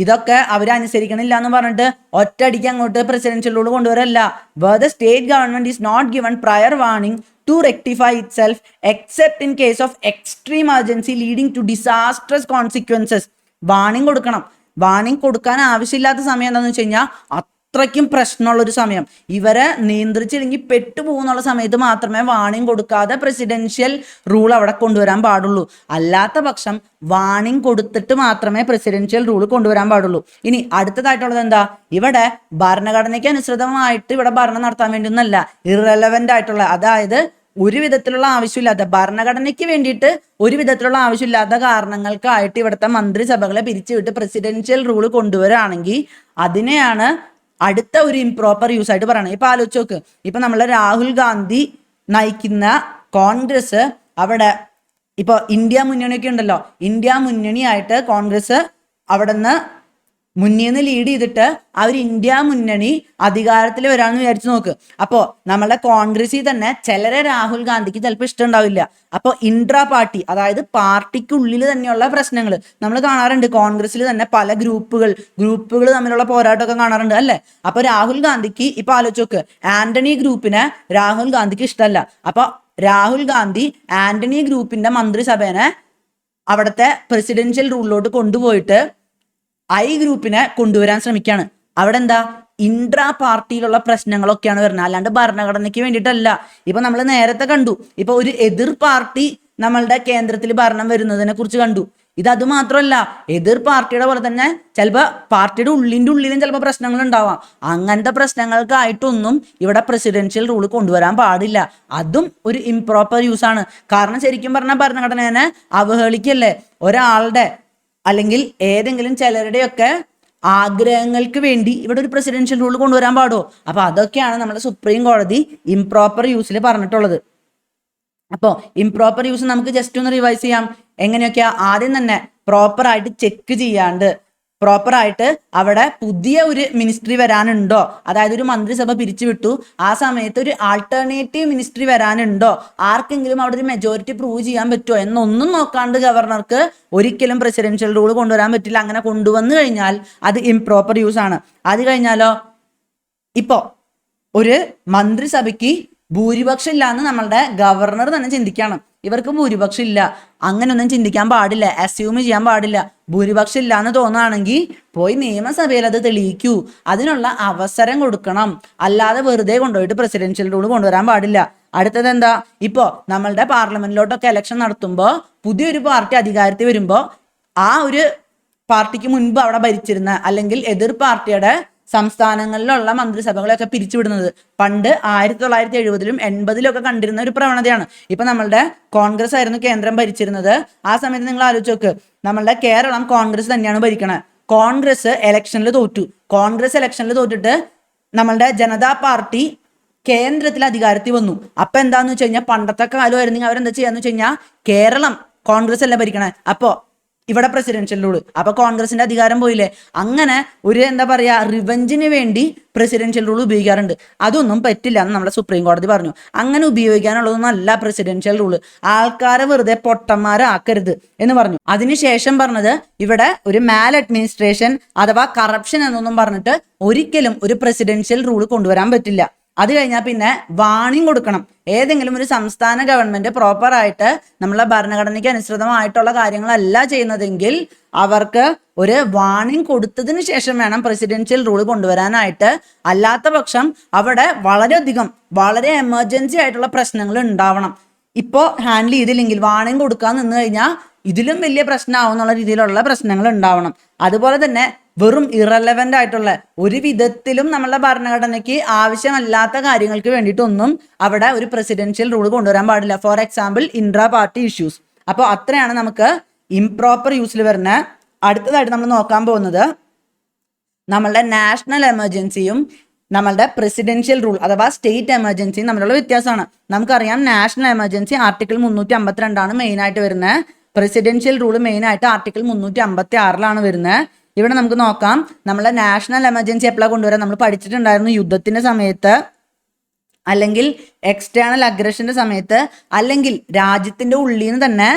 ഇതൊക്കെ അവരനുസരിക്കണില്ല എന്ന് പറഞ്ഞിട്ട് ഒറ്റയടിക്ക് അങ്ങോട്ട് പ്രസിഡൻഷ്യൽ റൂൾ കൊണ്ടുവരല്ല. Where the state government is not given prior warning to rectify itself except in case of extreme emergency leading to disastrous consequences. Warning കൊടുക്കണം. വാർണിംഗ് കൊടുക്കാൻ ആവശ്യമില്ലാത്ത സമയം എന്താണെന്ന് വെച്ച് കഴിഞ്ഞാൽ അത്രയ്ക്കും പ്രശ്നമുള്ളൊരു സമയം, ഇവരെ നിയന്ത്രിച്ചില്ലെങ്കിൽ പെട്ടുപോകുന്നുള്ള സമയത്ത് മാത്രമേ വാണിംഗ് കൊടുക്കാതെ പ്രസിഡൻഷ്യൽ റൂൾ അവിടെ കൊണ്ടുവരാൻ പാടുള്ളൂ. അല്ലാത്ത പക്ഷം വാണിംഗ് കൊടുത്തിട്ട് മാത്രമേ പ്രസിഡൻഷ്യൽ റൂൾ കൊണ്ടുവരാൻ പാടുള്ളൂ. ഇനി അടുത്തതായിട്ടുള്ളത് എന്താ, ഇവിടെ ഭരണഘടനയ്ക്ക് അനുസൃതമായിട്ട് ഇവിടെ ഭരണം നടത്താൻ വേണ്ടി ഒന്നല്ല, ഇറലവൻ്റ് ആയിട്ടുള്ള, അതായത് ഒരു വിധത്തിലുള്ള ആവശ്യമില്ലാത്ത, ഭരണഘടനയ്ക്ക് വേണ്ടിയിട്ട് ഒരു വിധത്തിലുള്ള ആവശ്യമില്ലാത്ത കാരണങ്ങൾക്കായിട്ട് ഇവിടുത്തെ മന്ത്രിസഭകളെ പിരിച്ചുവിട്ട് പ്രസിഡൻഷ്യൽ റൂൾ കൊണ്ടുവരാണെങ്കിൽ അതിനെയാണ് അടുത്ത ഒരു ഇംപ്രോപ്പർ യൂസ് ആയിട്ട് പറയണം. ഇപ്പൊ ആലോചിച്ച് നോക്ക്, ഇപ്പൊ നമ്മളെ രാഹുൽ ഗാന്ധി നയിക്കുന്ന കോൺഗ്രസ് അവിടെ ഇപ്പൊ ഇന്ത്യ മുന്നണിയൊക്കെ ഉണ്ടല്ലോ, ഇന്ത്യ മുന്നണിയായിട്ട് കോൺഗ്രസ് അവിടെ നിന്ന് മുന്നിൽ നിന്ന് ലീഡ് ചെയ്തിട്ട് അവർ ഇന്ത്യ മുന്നണി അധികാരത്തിൽ വരാമെന്ന് വിചാരിച്ചു നോക്ക്. അപ്പോൾ നമ്മളെ കോൺഗ്രസിൽ തന്നെ ചിലരെ രാഹുൽ ഗാന്ധിക്ക് ചിലപ്പോൾ ഇഷ്ടം ഉണ്ടാവില്ല. അപ്പോൾ ഇൻട്രാ പാർട്ടി, അതായത് പാർട്ടിക്കുള്ളിൽ തന്നെയുള്ള പ്രശ്നങ്ങൾ നമ്മൾ കാണാറുണ്ട്. കോൺഗ്രസിൽ തന്നെ പല ഗ്രൂപ്പുകൾ തമ്മിലുള്ള പോരാട്ടമൊക്കെ കാണാറുണ്ട് അല്ലേ. അപ്പോൾ രാഹുൽ ഗാന്ധിക്ക് ഇപ്പൊ ആലോചിച്ച് നോക്ക്, ആന്റണി ഗ്രൂപ്പിനെ രാഹുൽ ഗാന്ധിക്ക് ഇഷ്ടമല്ല. അപ്പോൾ രാഹുൽ ഗാന്ധി ആന്റണി ഗ്രൂപ്പിന്റെ മന്ത്രിസഭേനെ അവിടുത്തെ പ്രസിഡൻഷ്യൽ റൂളിലോട്ട് കൊണ്ടുപോയിട്ട് ഗ്രൂപ്പിനെ കൊണ്ടുവരാൻ ശ്രമിക്കുകയാണ്. അവിടെ എന്താ, ഇൻട്രാ പാർട്ടിയിലുള്ള പ്രശ്നങ്ങളൊക്കെയാണ് വരുന്നത്, അല്ലാണ്ട് ഭരണഘടനയ്ക്ക് വേണ്ടിയിട്ടല്ല. ഇപ്പൊ നമ്മൾ നേരത്തെ കണ്ടു, ഇപ്പൊ ഒരു എതിർ പാർട്ടി നമ്മളുടെ കേന്ദ്രത്തിൽ ഭരണം വരുന്നതിനെ കുറിച്ച് കണ്ടു. ഇത് മാത്രമല്ല, എതിർ പാർട്ടിയുടെ പോലെ തന്നെ ചിലപ്പോൾ പാർട്ടിയുടെ ഉള്ളിലും ചിലപ്പോൾ പ്രശ്നങ്ങൾ ഉണ്ടാവാം. അങ്ങനത്തെ പ്രശ്നങ്ങൾക്കായിട്ടൊന്നും ഇവിടെ പ്രസിഡൻഷ്യൽ റൂൾ കൊണ്ടുവരാൻ പാടില്ല. അതും ഒരു ഇംപ്രോപ്പർ യൂസ് ആണ്. കാരണം ശരിക്കും പറഞ്ഞാൽ ഭരണഘടനയെ അവഹേളിക്കല്ലേ, ഒരാളുടെ അല്ലെങ്കിൽ ഏതെങ്കിലും ചിലരുടെയൊക്കെ ആഗ്രഹങ്ങൾക്ക് വേണ്ടി ഇവിടെ ഒരു പ്രസിഡൻഷ്യൽ റൂൾ കൊണ്ടുവരാൻ പാടുമോ? അപ്പൊ അതൊക്കെയാണ് നമ്മുടെ സുപ്രീം കോടതി ഇംപ്രോപ്പർ യൂസിൽ പറഞ്ഞിട്ടുള്ളത്. അപ്പോൾ ഇംപ്രോപ്പർ യൂസ് നമുക്ക് ജസ്റ്റ് ഒന്ന് റിവൈസ് ചെയ്യാം. എങ്ങനെയൊക്കെയാ, ആദ്യം തന്നെ പ്രോപ്പറായിട്ട് ചെക്ക് ചെയ്യാണ്ട്, പ്രോപ്പറായിട്ട് അവിടെ പുതിയ ഒരു മിനിസ്ട്രി വരാനുണ്ടോ, അതായത് ഒരു മന്ത്രിസഭ പിരിച്ചുവിട്ടു, ആ സമയത്ത് ഒരു ആൾട്ടർനേറ്റീവ് മിനിസ്ട്രി വരാനുണ്ടോ, ആർക്കെങ്കിലും അവിടെ ഒരു മെജോറിറ്റി പ്രൂവ് ചെയ്യാൻ പറ്റുമോ എന്നൊന്നും നോക്കാണ്ട് ഗവർണർക്ക് ഒരിക്കലും പ്രസിഡൻഷ്യൽ റൂൾ കൊണ്ടുവരാൻ പറ്റില്ല. അങ്ങനെ കൊണ്ടുവന്നു കഴിഞ്ഞാൽ അത് ഇംപ്രോപ്പർ യൂസ് ആണ്. അത് കഴിഞ്ഞാലോ, ഇപ്പോ ഒരു മന്ത്രിസഭയ്ക്ക് ഭൂരിപക്ഷം ഇല്ല എന്ന് നമ്മളുടെ ഗവർണർ തന്നെ ചിന്തിക്കണം. ഇവർക്ക് ഭൂരിപക്ഷം ഇല്ല, അങ്ങനെയൊന്നും ചിന്തിക്കാൻ പാടില്ല, അസ്യൂം ചെയ്യാൻ പാടില്ല. ഭൂരിപക്ഷം ഇല്ല എന്ന് തോന്നുകയാണെങ്കിൽ പോയി നിയമസഭയിൽ അത് തെളിയിക്കൂ, അതിനുള്ള അവസരം കൊടുക്കണം. അല്ലാതെ വെറുതെ കൊണ്ടുപോയിട്ട് പ്രസിഡൻഷ്യൽ റൂൾ കൊണ്ടുവരാൻ പാടില്ല. അടുത്തത് എന്താ, ഇപ്പോ നമ്മളുടെ പാർലമെന്റിലോട്ടൊക്കെ ഇലക്ഷൻ നടത്തുമ്പോൾ പുതിയൊരു പാർട്ടി അധികാരത്തിൽ വരുമ്പോൾ ആ ഒരു പാർട്ടിക്ക് മുൻപ് അവിടെ ഭരിച്ചിരുന്ന അല്ലെങ്കിൽ എതിർ പാർട്ടിയുടെ സംസ്ഥാനങ്ങളിലുള്ള മന്ത്രിസഭകളെയൊക്കെ പിരിച്ചുവിടുന്നത് പണ്ട് 1970 80 കണ്ടിരുന്ന ഒരു പ്രവണതയാണ്. ഇപ്പൊ നമ്മളുടെ കോൺഗ്രസ് ആയിരുന്നു കേന്ദ്രം ഭരിച്ചിരുന്നത്. ആ സമയത്ത് നിങ്ങൾ ആലോചിച്ച് നോക്ക്, നമ്മളുടെ കേരളം കോൺഗ്രസ് തന്നെയാണ് ഭരിക്കണത്. കോൺഗ്രസ് ഇലക്ഷനിൽ തോറ്റിട്ട് നമ്മളുടെ ജനതാ പാർട്ടി കേന്ദ്രത്തിൽ അധികാരത്തിൽ വന്നു. അപ്പൊ എന്താന്ന് വെച്ച് കഴിഞ്ഞാൽ പണ്ടത്തെ കാലമായിരുന്നെങ്കിൽ അവരെന്താ ചെയ്യാന്ന് വെച്ച് കഴിഞ്ഞാൽ കേരളം കോൺഗ്രസ് അല്ല ഭരിക്കണേ, അപ്പോ ഇവിടെ പ്രസിഡൻഷ്യൽ റൂള്, അപ്പൊ കോൺഗ്രസിന്റെ അധികാരം പോയില്ലേ. അങ്ങനെ ഒരു എന്താ പറയാ റിവഞ്ചിന് വേണ്ടി പ്രസിഡൻഷ്യൽ റൂൾ ഉപയോഗിക്കാറുണ്ട്. അതൊന്നും പറ്റില്ല എന്ന് നമ്മുടെ സുപ്രീം കോടതി പറഞ്ഞു. അങ്ങനെ ഉപയോഗിക്കാനുള്ളതൊന്നും അല്ല പ്രസിഡൻഷ്യൽ റൂള്. ആൾക്കാരെ വെറുതെ പൊട്ടന്മാരാക്കരുത് എന്ന് പറഞ്ഞു. അതിനുശേഷം പറഞ്ഞത് ഇവിടെ ഒരു മാൽ അഡ്മിനിസ്ട്രേഷൻ അഥവാ കറപ്ഷൻ എന്നൊന്നും പറഞ്ഞിട്ട് ഒരിക്കലും ഒരു പ്രസിഡൻഷ്യൽ റൂൾ കൊണ്ടുവരാൻ പറ്റില്ല. അത് കഴിഞ്ഞാൽ പിന്നെ വാണിംഗ് കൊടുക്കണം. ഏതെങ്കിലും ഒരു സംസ്ഥാന ഗവൺമെന്റ് പ്രോപ്പർ ആയിട്ട് നമ്മളെ ഭരണഘടനയ്ക്ക് അനുസൃതമായിട്ടുള്ള കാര്യങ്ങളല്ല ചെയ്യുന്നതെങ്കിൽ അവർക്ക് ഒരു വാണിംഗ് കൊടുത്തതിന് ശേഷം വേണം പ്രസിഡൻഷ്യൽ റൂൾ കൊണ്ടുവരാനായിട്ട്. അല്ലാത്ത പക്ഷം അവിടെ വളരെ എമർജൻസി ആയിട്ടുള്ള പ്രശ്നങ്ങൾ ഉണ്ടാവണം. ഇപ്പോൾ ഹാൻഡിൽ ചെയ്തില്ലെങ്കിൽ വാണിംഗ് കൊടുക്കാൻ നിന്ന് കഴിഞ്ഞാൽ ഇതിലും വലിയ പ്രശ്നമാവും എന്നുള്ള രീതിയിലുള്ള പ്രശ്നങ്ങൾ ഉണ്ടാവണം. അതുപോലെ തന്നെ വെറും ഇറലവൻ്റ് ആയിട്ടുള്ള ഒരു വിധത്തിലും നമ്മളുടെ ഭരണഘടനയ്ക്ക് ആവശ്യമല്ലാത്ത കാര്യങ്ങൾക്ക് വേണ്ടിയിട്ടൊന്നും അവിടെ ഒരു പ്രസിഡൻഷ്യൽ റൂൾ കൊണ്ടുവരാൻ പാടില്ല. For example intra party issues. അപ്പോൾ അത്രയാണ് നമുക്ക് ഇംപ്രോപ്പർ യൂസിൽ വരുന്ന. അടുത്തതായിട്ട് നമ്മൾ നോക്കാൻ പോകുന്നത് നമ്മളുടെ നാഷണൽ എമർജൻസിയും നമ്മളുടെ പ്രസിഡൻഷ്യൽ റൂൾ അഥവാ സ്റ്റേറ്റ് എമർജൻസിയും തമ്മിലുള്ള വ്യത്യാസമാണ്. നമുക്കറിയാം നാഷണൽ എമർജൻസി ആർട്ടിക്കിൾ 352 മെയിനായിട്ട് വരുന്നത്. പ്രസിഡൻഷ്യൽ റൂൾ മെയിനായിട്ട് ആർട്ടിക്കിൾ 356 വരുന്നത്. ഇവിടെ നമുക്ക് നോക്കാം, നമ്മളെ നാഷണൽ എമർജൻസി എപ്പോഴാണ് കൊണ്ടുവരാൻ നമ്മൾ പഠിച്ചിട്ടുണ്ടായിരുന്നു. യുദ്ധത്തിന്റെ സമയത്ത്, അല്ലെങ്കിൽ എക്സ്റ്റേണൽ അഗ്രഷന്റെ സമയത്ത്, അല്ലെങ്കിൽ രാജ്യത്തിന്റെ ഉള്ളിൽ നിന്ന് തന്നെ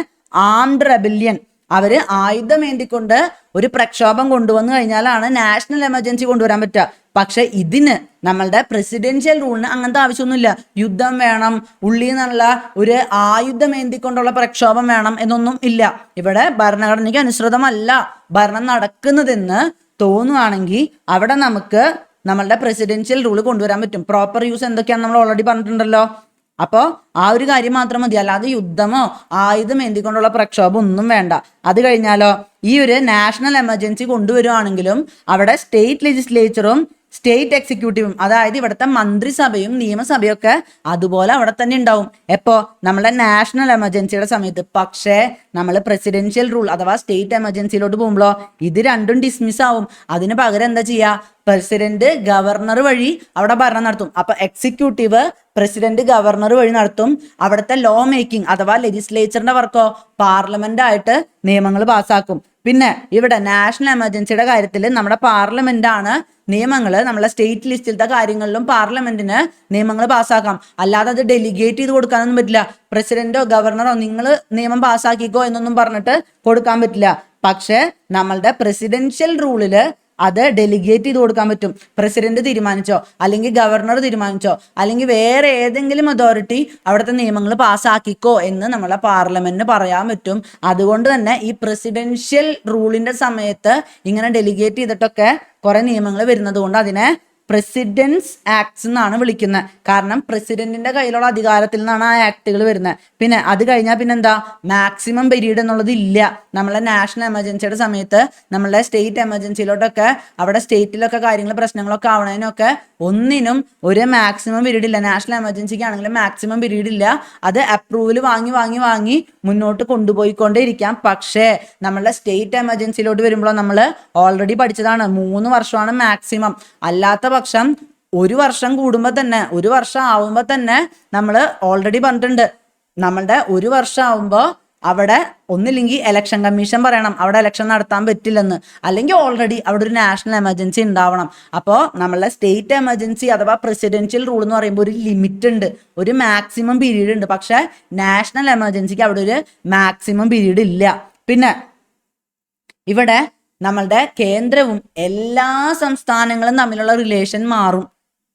ആംഡ് റെബല്യൻ അവര് ആയുധമേന്തിക്കൊണ്ട് ഒരു പ്രക്ഷോഭം കൊണ്ടുവന്നു കഴിഞ്ഞാലാണ് നാഷണൽ എമർജൻസി കൊണ്ടുവരാൻ പറ്റുക. പക്ഷെ ഇതിന് നമ്മളുടെ പ്രസിഡൻഷ്യൽ റൂളിന് അങ്ങനത്തെ ആവശ്യമൊന്നുമില്ല. യുദ്ധം വേണം, ഉള്ളിൽ നിന്നുള്ള ഒരു ആയുധമേന്തിക്കൊണ്ടുള്ള പ്രക്ഷോഭം വേണം എന്നൊന്നും ഇല്ല. ഇവിടെ ഭരണഘടനയ്ക്ക് അനുസൃതമല്ല ഭരണം നടക്കുന്നതെന്ന് തോന്നുകയാണെങ്കിൽ അവിടെ നമുക്ക് നമ്മളുടെ പ്രസിഡൻഷ്യൽ റൂൾ കൊണ്ടുവരാൻ പറ്റും. പ്രോപ്പർ യൂസ് എന്തൊക്കെയാണെന്ന് നമ്മൾ ഓൾറെഡി പറഞ്ഞിട്ടുണ്ടല്ലോ. അപ്പോൾ ആ ഒരു കാര്യം മാത്രം മതി, അല്ലാതെ യുദ്ധമോ ആയുധം എന്തിക്കൊണ്ടുള്ള പ്രക്ഷോഭം ഒന്നും വേണ്ട. അത് കഴിഞ്ഞാലോ ഈ ഒരു നാഷണൽ എമർജൻസി കൊണ്ടുവരുവാണെങ്കിലും അവിടെ സ്റ്റേറ്റ് ലെജിസ്ലേച്ചറും സ്റ്റേറ്റ് എക്സിക്യൂട്ടീവും, അതായത് ഇവിടുത്തെ മന്ത്രിസഭയും നിയമസഭയും ഒക്കെ അതുപോലെ അവിടെ തന്നെ ഉണ്ടാവും എപ്പോ നമ്മളെ നാഷണൽ എമർജൻസിയുടെ സമയത്ത്. പക്ഷേ നമ്മൾ പ്രസിഡൻഷ്യൽ റൂൾ അഥവാ സ്റ്റേറ്റ് എമർജൻസിയിലോട്ട് പോകുമ്പോഴോ ഇത് രണ്ടും ഡിസ്മിസ് ആവും. അതിന് പകരം എന്താ ചെയ്യുക, പ്രസിഡന്റ് ഗവർണർ വഴി അവിടെ ഭരണം നടത്തും. അപ്പൊ എക്സിക്യൂട്ടീവ് പ്രസിഡന്റ് ഗവർണർ വഴി നടത്തും. അവിടുത്തെ ലോ മേക്കിംഗ് അഥവാ ലെജിസ്ലേച്ചറിന്റെ വർക്കോ പാർലമെന്റ് ആയിട്ട് നിയമങ്ങൾ പാസ്സാക്കും. പിന്നെ ഇവിടെ നാഷണൽ എമർജൻസിയുടെ കാര്യത്തിൽ നമ്മുടെ പാർലമെന്റ് ആണ് നിയമങ്ങൾ, നമ്മളെ സ്റ്റേറ്റ് ലിസ്റ്റിലത്തെ കാര്യങ്ങളിലും പാർലമെന്റിന് നിയമങ്ങൾ പാസ്സാക്കാം. അല്ലാതെ അത് ഡെലിഗേറ്റ് ചെയ്ത് കൊടുക്കാനൊന്നും പറ്റില്ല. പ്രസിഡന്റോ ഗവർണറോ നിങ്ങൾ നിയമം പാസ്സാക്കിക്കോ എന്നൊന്നും പറഞ്ഞിട്ട് കൊടുക്കാൻ പറ്റില്ല. പക്ഷെ നമ്മളുടെ പ്രസിഡൻഷ്യൽ റൂളില് അത് ഡെലിഗേറ്റ് ചെയ്ത് കൊടുക്കാൻ പറ്റും. പ്രസിഡന്റ് തീരുമാനിച്ചോ, അല്ലെങ്കിൽ ഗവർണർ തീരുമാനിച്ചോ, അല്ലെങ്കിൽ വേറെ ഏതെങ്കിലും അതോറിറ്റി അവിടുത്തെ നിയമങ്ങൾ പാസ്സാക്കിക്കോ എന്ന് നമ്മളെ പാർലമെന്റിന് പറയാൻ പറ്റും. അതുകൊണ്ട് തന്നെ ഈ പ്രസിഡൻഷ്യൽ റൂളിന്റെ സമയത്ത് ഇങ്ങനെ ഡെലിഗേറ്റ് ചെയ്തിട്ടൊക്കെ കുറെ നിയമങ്ങൾ വരുന്നത് കൊണ്ട് അതിനെ പ്രസിഡൻസ് ആക്ട്സ് എന്നാണ് വിളിക്കുന്നത്. കാരണം പ്രസിഡന്റിന്റെ കയ്യിലുള്ള അധികാരത്തിൽ നിന്നാണ് ആ ആക്ടുകൾ വരുന്നത്. പിന്നെ അത് കഴിഞ്ഞാൽ പിന്നെന്താ, മാക്സിമം പീരീഡ് എന്നുള്ളത് ഇല്ല. നമ്മളെ നാഷണൽ എമർജൻസിയുടെ സമയത്ത് നമ്മളെ സ്റ്റേറ്റ് എമർജൻസിയിലോട്ടൊക്കെ അവിടെ സ്റ്റേറ്റിലൊക്കെ കാര്യങ്ങൾ പ്രശ്നങ്ങളൊക്കെ ആവണതിനൊക്കെ ഒന്നിനും ഒരു മാക്സിമം പീരീഡ് ഇല്ല. നാഷണൽ എമർജൻസിക്ക് ആണെങ്കിലും മാക്സിമം പീരീഡ് ഇല്ല. അത് അപ്രൂവൽ വാങ്ങി മുന്നോട്ട് കൊണ്ടുപോയിക്കൊണ്ടേ ഇരിക്കാം. പക്ഷേ നമ്മളുടെ സ്റ്റേറ്റ് എമർജൻസിയിലോട്ട് വരുമ്പോൾ നമ്മൾ ഓൾറെഡി പഠിച്ചതാണ് 3 വർഷമാണ് മാക്സിമം. അല്ലാത്ത പക്ഷം 1 വർഷം കൂടുമ്പോൾ തന്നെ, 1 വർഷം ആവുമ്പോൾ തന്നെ നമ്മൾ ഓൾറെഡി പറഞ്ഞിട്ടുണ്ട്, നമ്മളുടെ 1 വർഷം ആവുമ്പോൾ അവിടെ ഒന്നില്ലെങ്കിൽ ഇലക്ഷൻ കമ്മീഷൻ പറയണം അവിടെ ഇലക്ഷൻ നടത്താൻ പറ്റില്ലെന്ന്, അല്ലെങ്കിൽ ഓൾറെഡി അവിടെ ഒരു നാഷണൽ എമർജൻസി ഉണ്ടാവണം. അപ്പോൾ നമ്മളുടെ സ്റ്റേറ്റ് എമർജൻസി അഥവാ പ്രസിഡൻഷ്യൽ റൂൾ എന്ന് പറയുമ്പോൾ ഒരു ലിമിറ്റ് ഉണ്ട്, ഒരു മാക്സിമം പീരീഡ് ഉണ്ട്. പക്ഷെ നാഷണൽ എമർജൻസിക്ക് അവിടെ ഒരു മാക്സിമം പീരീഡ് ഇല്ല. പിന്നെ ഇവിടെ നമ്മളുടെ കേന്ദ്രവും എല്ലാ സംസ്ഥാനങ്ങളും തമ്മിലുള്ള റിലേഷൻ മാറും.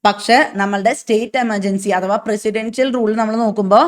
പക്ഷെ നമ്മളുടെ സ്റ്റേറ്റ് എമർജൻസി അഥവാ പ്രസിഡൻഷ്യൽ റൂൾ നമ്മൾ നോക്കുമ്പോൾ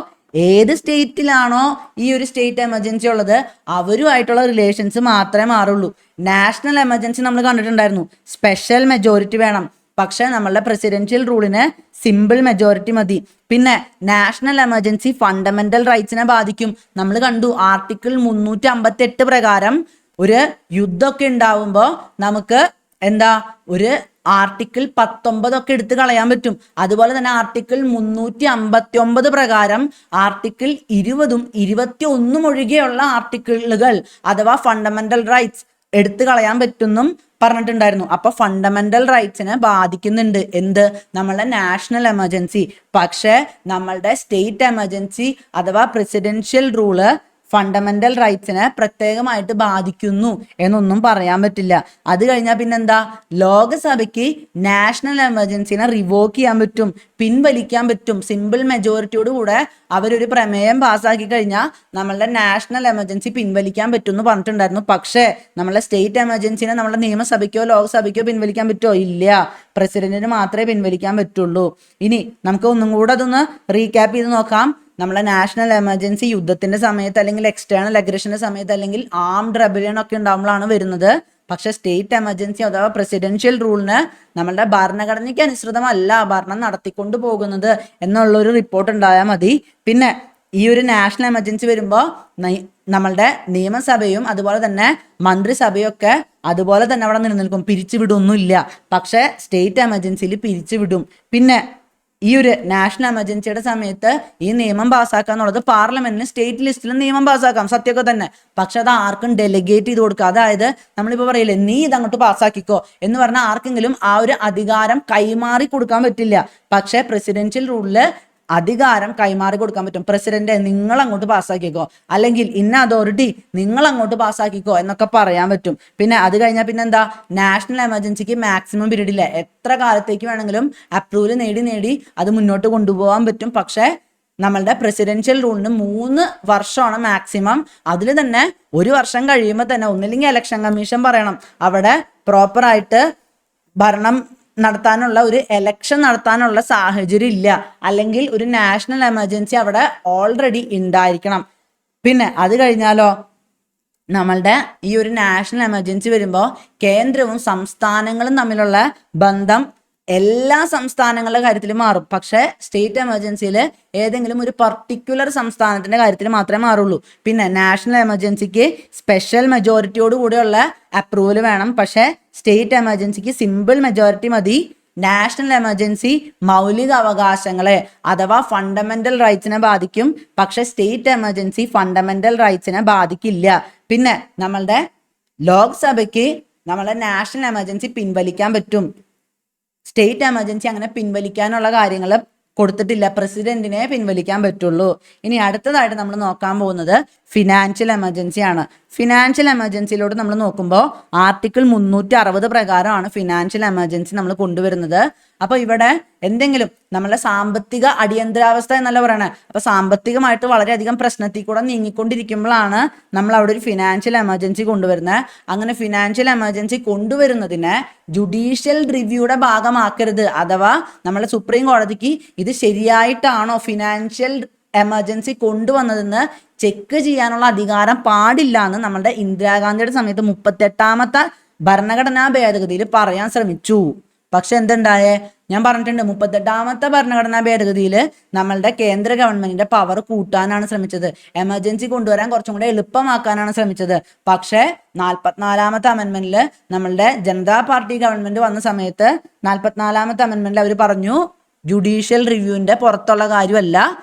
ഏത് സ്റ്റേറ്റിലാണോ ഈ ഒരു സ്റ്റേറ്റ് എമർജൻസി ഉള്ളത് അവരുമായിട്ടുള്ള റിലേഷൻസ് മാത്രമേ മാറുള്ളൂ. നാഷണൽ എമർജൻസി നമ്മൾ കണ്ടിട്ടുണ്ടായിരുന്നു, സ്പെഷ്യൽ മെജോറിറ്റി വേണം. പക്ഷെ നമ്മളുടെ പ്രസിഡൻഷ്യൽ റൂളിന് സിമ്പിൾ മെജോറിറ്റി മതി. പിന്നെ നാഷണൽ എമർജൻസി ഫണ്ടമെന്റൽ റൈറ്റ്സിനെ ബാധിക്കും. നമ്മൾ കണ്ടു ആർട്ടിക്കിൾ 358 പ്രകാരം ഒരു യുദ്ധമൊക്കെ ഉണ്ടാവുമ്പോൾ നമുക്ക് എന്താ ഒരു ആർട്ടിക്കിൾ 19 ഒക്കെ എടുത്ത് കളയാൻ പറ്റും. അതുപോലെ തന്നെ ആർട്ടിക്കിൾ 359 പ്രകാരം ആർട്ടിക്കിൾ 20ഉം 21ഉം ഒഴികെയുള്ള ആർട്ടിക്കിളുകൾ അഥവാ ഫണ്ടമെന്റൽ റൈറ്റ്സ് എടുത്തു കളയാൻ പറ്റുമെന്നും പറഞ്ഞിട്ടുണ്ടായിരുന്നു. അപ്പൊ ഫണ്ടമെന്റൽ റൈറ്റ്സിനെ ബാധിക്കുന്നുണ്ട് എന്ത്, നമ്മളുടെ നാഷണൽ എമർജൻസി. പക്ഷേ നമ്മളുടെ സ്റ്റേറ്റ് എമർജൻസി അഥവാ പ്രസിഡൻഷ്യൽ റൂള് ഫണ്ടമെന്റൽ റൈറ്റ്സിനെ പ്രത്യേകമായിട്ട് ബാധിക്കുന്നു എന്നൊന്നും പറയാൻ പറ്റില്ല. അത് കഴിഞ്ഞാൽ പിന്നെന്താ, ലോകസഭയ്ക്ക് നാഷണൽ എമർജൻസിനെ റിവോക്ക് ചെയ്യാൻ പറ്റും, പിൻവലിക്കാൻ പറ്റും. സിമ്പിൾ മെജോറിറ്റിയോട് കൂടെ അവരൊരു പ്രമേയം പാസ്സാക്കി കഴിഞ്ഞാൽ നമ്മളുടെ നാഷണൽ എമർജൻസി പിൻവലിക്കാൻ പറ്റും എന്ന് പറഞ്ഞിട്ടുണ്ടായിരുന്നു. പക്ഷേ നമ്മളെ സ്റ്റേറ്റ് എമർജൻസിനെ നമ്മുടെ നിയമസഭയ്ക്കോ ലോകസഭയ്ക്കോ പിൻവലിക്കാൻ പറ്റുമോ? ഇല്ല, പ്രസിഡന്റിന് മാത്രമേ പിൻവലിക്കാൻ പറ്റുള്ളൂ. ഇനി നമുക്ക് ഒന്നും കൂടെ അതൊന്ന് റീക്യാപ്പ് ചെയ്ത് നോക്കാം. നമ്മളെ നാഷണൽ എമർജൻസി യുദ്ധത്തിന്റെ സമയത്ത് അല്ലെങ്കിൽ എക്സ്റ്റേണൽ അഗ്രഷന്റെ സമയത്ത് അല്ലെങ്കിൽ ആംഡ് റെബലിയൻ ഒക്കെ ഉണ്ടാകുമ്പോഴാണ് വരുന്നത്. പക്ഷെ സ്റ്റേറ്റ് എമർജൻസി അഥവാ പ്രസിഡൻഷ്യൽ റൂളിന് നമ്മളുടെ ഭരണഘടനയ്ക്ക് അനുസൃതമല്ല ഭരണം നടത്തിക്കൊണ്ട് പോകുന്നത് എന്നുള്ളൊരു റിപ്പോർട്ട് ഉണ്ടായാൽ മതി. പിന്നെ ഈ ഒരു നാഷണൽ എമർജൻസി വരുമ്പോൾ നമ്മളുടെ നിയമസഭയും അതുപോലെ തന്നെ മന്ത്രിസഭയും ഒക്കെ അതുപോലെ തന്നെ അവിടെ നിലനിൽക്കും, പിരിച്ചുവിടൊന്നുമില്ല. പക്ഷെ സ്റ്റേറ്റ് എമർജൻസിയിൽ പിരിച്ചുവിടും. പിന്നെ ഈ ഒരു നാഷണൽ എമർജൻസിയുടെ സമയത്ത് ഈ നിയമം പാസ്സാക്കുക എന്നുള്ളത് പാർലമെന്റിന് സ്റ്റേറ്റ് ലിസ്റ്റിൽ നിയമം പാസ്സാക്കാം, സത്യമൊക്കെ തന്നെ. പക്ഷെ അത് ആർക്കും ഡെലിഗേറ്റ് ചെയ്ത് കൊടുക്കുക, അതായത് നമ്മളിപ്പോൾ പറയില്ലേ നീ ഇതങ്ങോട്ട് പാസ്സാക്കിക്കോ എന്ന് പറഞ്ഞാൽ ആർക്കെങ്കിലും ആ ഒരു അധികാരം കൈമാറി കൊടുക്കാൻ പറ്റില്ല. പക്ഷെ പ്രസിഡൻഷ്യൽ റൂളില് അധികാരം കൈമാറി കൊടുക്കാൻ പറ്റും. പ്രസിഡന്റ് നിങ്ങൾ അങ്ങോട്ട് പാസ്സാക്കിക്കോ, അല്ലെങ്കിൽ ഇന്ന അതോറിറ്റി നിങ്ങൾ അങ്ങോട്ട് പാസ്സാക്കിക്കോ എന്നൊക്കെ പറയാൻ പറ്റും. പിന്നെ അത് കഴിഞ്ഞാൽ പിന്നെ എന്താ, നാഷണൽ എമർജൻസിക്ക് മാക്സിമം പീരീഡ് ഇല്ല, എത്ര കാലത്തേക്ക് വേണമെങ്കിലും അപ്രൂവൽ നേടി അത് മുന്നോട്ട് കൊണ്ടുപോകാൻ പറ്റും. പക്ഷേ നമ്മളുടെ പ്രസിഡൻഷ്യൽ റൂളിന് 3 വർഷമാണ് മാക്സിമം. അതിൽ തന്നെ 1 വർഷം കഴിയുമ്പോൾ തന്നെ ഒന്നില്ലെങ്കിൽ ഇലക്ഷൻ കമ്മീഷൻ പറയണം അവിടെ പ്രോപ്പറായിട്ട് ഭരണം നടത്താനുള്ള ഒരു എലക്ഷൻ നടത്താനുള്ള സാഹചര്യം ഇല്ല, അല്ലെങ്കിൽ ഒരു നാഷണൽ എമർജൻസി അവിടെ ഓൾറെഡി ഉണ്ടായിരിക്കണം. പിന്നെ അത് കഴിഞ്ഞാലോ നമ്മളുടെ ഈ ഒരു നാഷണൽ എമർജൻസി വരുമ്പോൾ കേന്ദ്രവും സംസ്ഥാനങ്ങളും തമ്മിലുള്ള ബന്ധം എല്ലാ സംസ്ഥാനങ്ങളുടെ കാര്യത്തിൽ മാറും. പക്ഷേ സ്റ്റേറ്റ് എമർജൻസിയിൽ ഏതെങ്കിലും ഒരു പർട്ടിക്കുലർ സംസ്ഥാനത്തിന്റെ കാര്യത്തിൽ മാത്രമേ മാറുള്ളൂ. പിന്നെ നാഷണൽ എമർജൻസിക്ക് സ്പെഷ്യൽ മെജോറിറ്റിയോട് കൂടെയുള്ള അപ്രൂവൽ വേണം. പക്ഷേ സ്റ്റേറ്റ് എമർജൻസിക്ക് സിമ്പിൾ മെജോറിറ്റി മതി. നാഷണൽ എമർജൻസി മൗലിക അവകാശങ്ങളെ അഥവാ ഫണ്ടമെന്റൽ റൈറ്റ്സിനെ ബാധിക്കും. പക്ഷെ സ്റ്റേറ്റ് എമർജൻസി ഫണ്ടമെന്റൽ റൈറ്റ്സിനെ ബാധിക്കില്ല. പിന്നെ നമ്മളുടെ ലോക്സഭയ്ക്ക് നമ്മളെ നാഷണൽ എമർജൻസി പിൻവലിക്കാൻ പറ്റും. സ്റ്റേറ്റ് എമർജൻസി അങ്ങനെ പിൻവലിക്കാനുള്ള കാര്യങ്ങൾ കൊടുത്തിട്ടില്ല, പ്രസിഡന്റിനെ പിൻവലിക്കാൻ പറ്റുള്ളൂ. ഇനി അടുത്തതായിട്ട് നമ്മൾ നോക്കാൻ പോകുന്നത് ഫിനാൻഷ്യൽ എമർജൻസി ആണ്. ഫിനാൻഷ്യൽ എമർജൻസിയിലോട്ട് നമ്മൾ നോക്കുമ്പോൾ ആർട്ടിക്കിൾ 360 പ്രകാരമാണ് ഫിനാൻഷ്യൽ എമർജൻസി നമ്മൾ കൊണ്ടുവരുന്നത്. അപ്പോൾ ഇവിടെ എന്തെങ്കിലും നമ്മളെ സാമ്പത്തിക അടിയന്തരാവസ്ഥ എന്നല്ല പറയണേ, അപ്പോൾ സാമ്പത്തികമായിട്ട് വളരെയധികം പ്രശ്നത്തിൽ കൂടെ നീങ്ങിക്കൊണ്ടിരിക്കുമ്പോഴാണ് നമ്മൾ അവിടെ ഒരു ഫിനാൻഷ്യൽ എമർജൻസി കൊണ്ടുവരുന്നത്. അങ്ങനെ ഫിനാൻഷ്യൽ എമർജൻസി കൊണ്ടുവരുന്നതിനെ ജുഡീഷ്യൽ റിവ്യൂയുടെ ഭാഗമാക്കരുത്. അഥവാ നമ്മളെ സുപ്രീം കോടതിക്ക് ഇത് ശരിയായിട്ടാണോ ഫിനാൻഷ്യൽ എമർജൻസി കൊണ്ടുവന്നതെന്ന് ചെക്ക് ചെയ്യാനുള്ള അധികാരം പാടില്ല എന്ന് നമ്മളുടെ ഇന്ദിരാഗാന്ധിയുടെ സമയത്ത് 38ാമത്തെ ഭരണഘടനാ ഭേദഗതിയിൽ പറയാൻ ശ്രമിച്ചു. പക്ഷെ എന്തുണ്ടായേ, ഞാൻ പറഞ്ഞിട്ടുണ്ട് 38ാമത്തെ ഭരണഘടനാ ഭേദഗതിയിൽ നമ്മളുടെ കേന്ദ്ര ഗവൺമെന്റിന്റെ പവർ കൂട്ടാനാണ് ശ്രമിച്ചത്, എമർജൻസി കൊണ്ടുവരാൻ കുറച്ചും കൂടെ എളുപ്പമാക്കാനാണ് ശ്രമിച്ചത്. പക്ഷേ 44ാമത്തെ അമെന്റ്മെന്റിൽ നമ്മളുടെ ജനതാ പാർട്ടി ഗവൺമെന്റ് വന്ന സമയത്ത് 44ാമത്തെ അമെന്റ്മെന്റിൽ അവർ പറഞ്ഞു ജുഡീഷ്യൽ റിവ്യൂവിന്റെ പുറത്തുള്ള കാര്യമല്ല,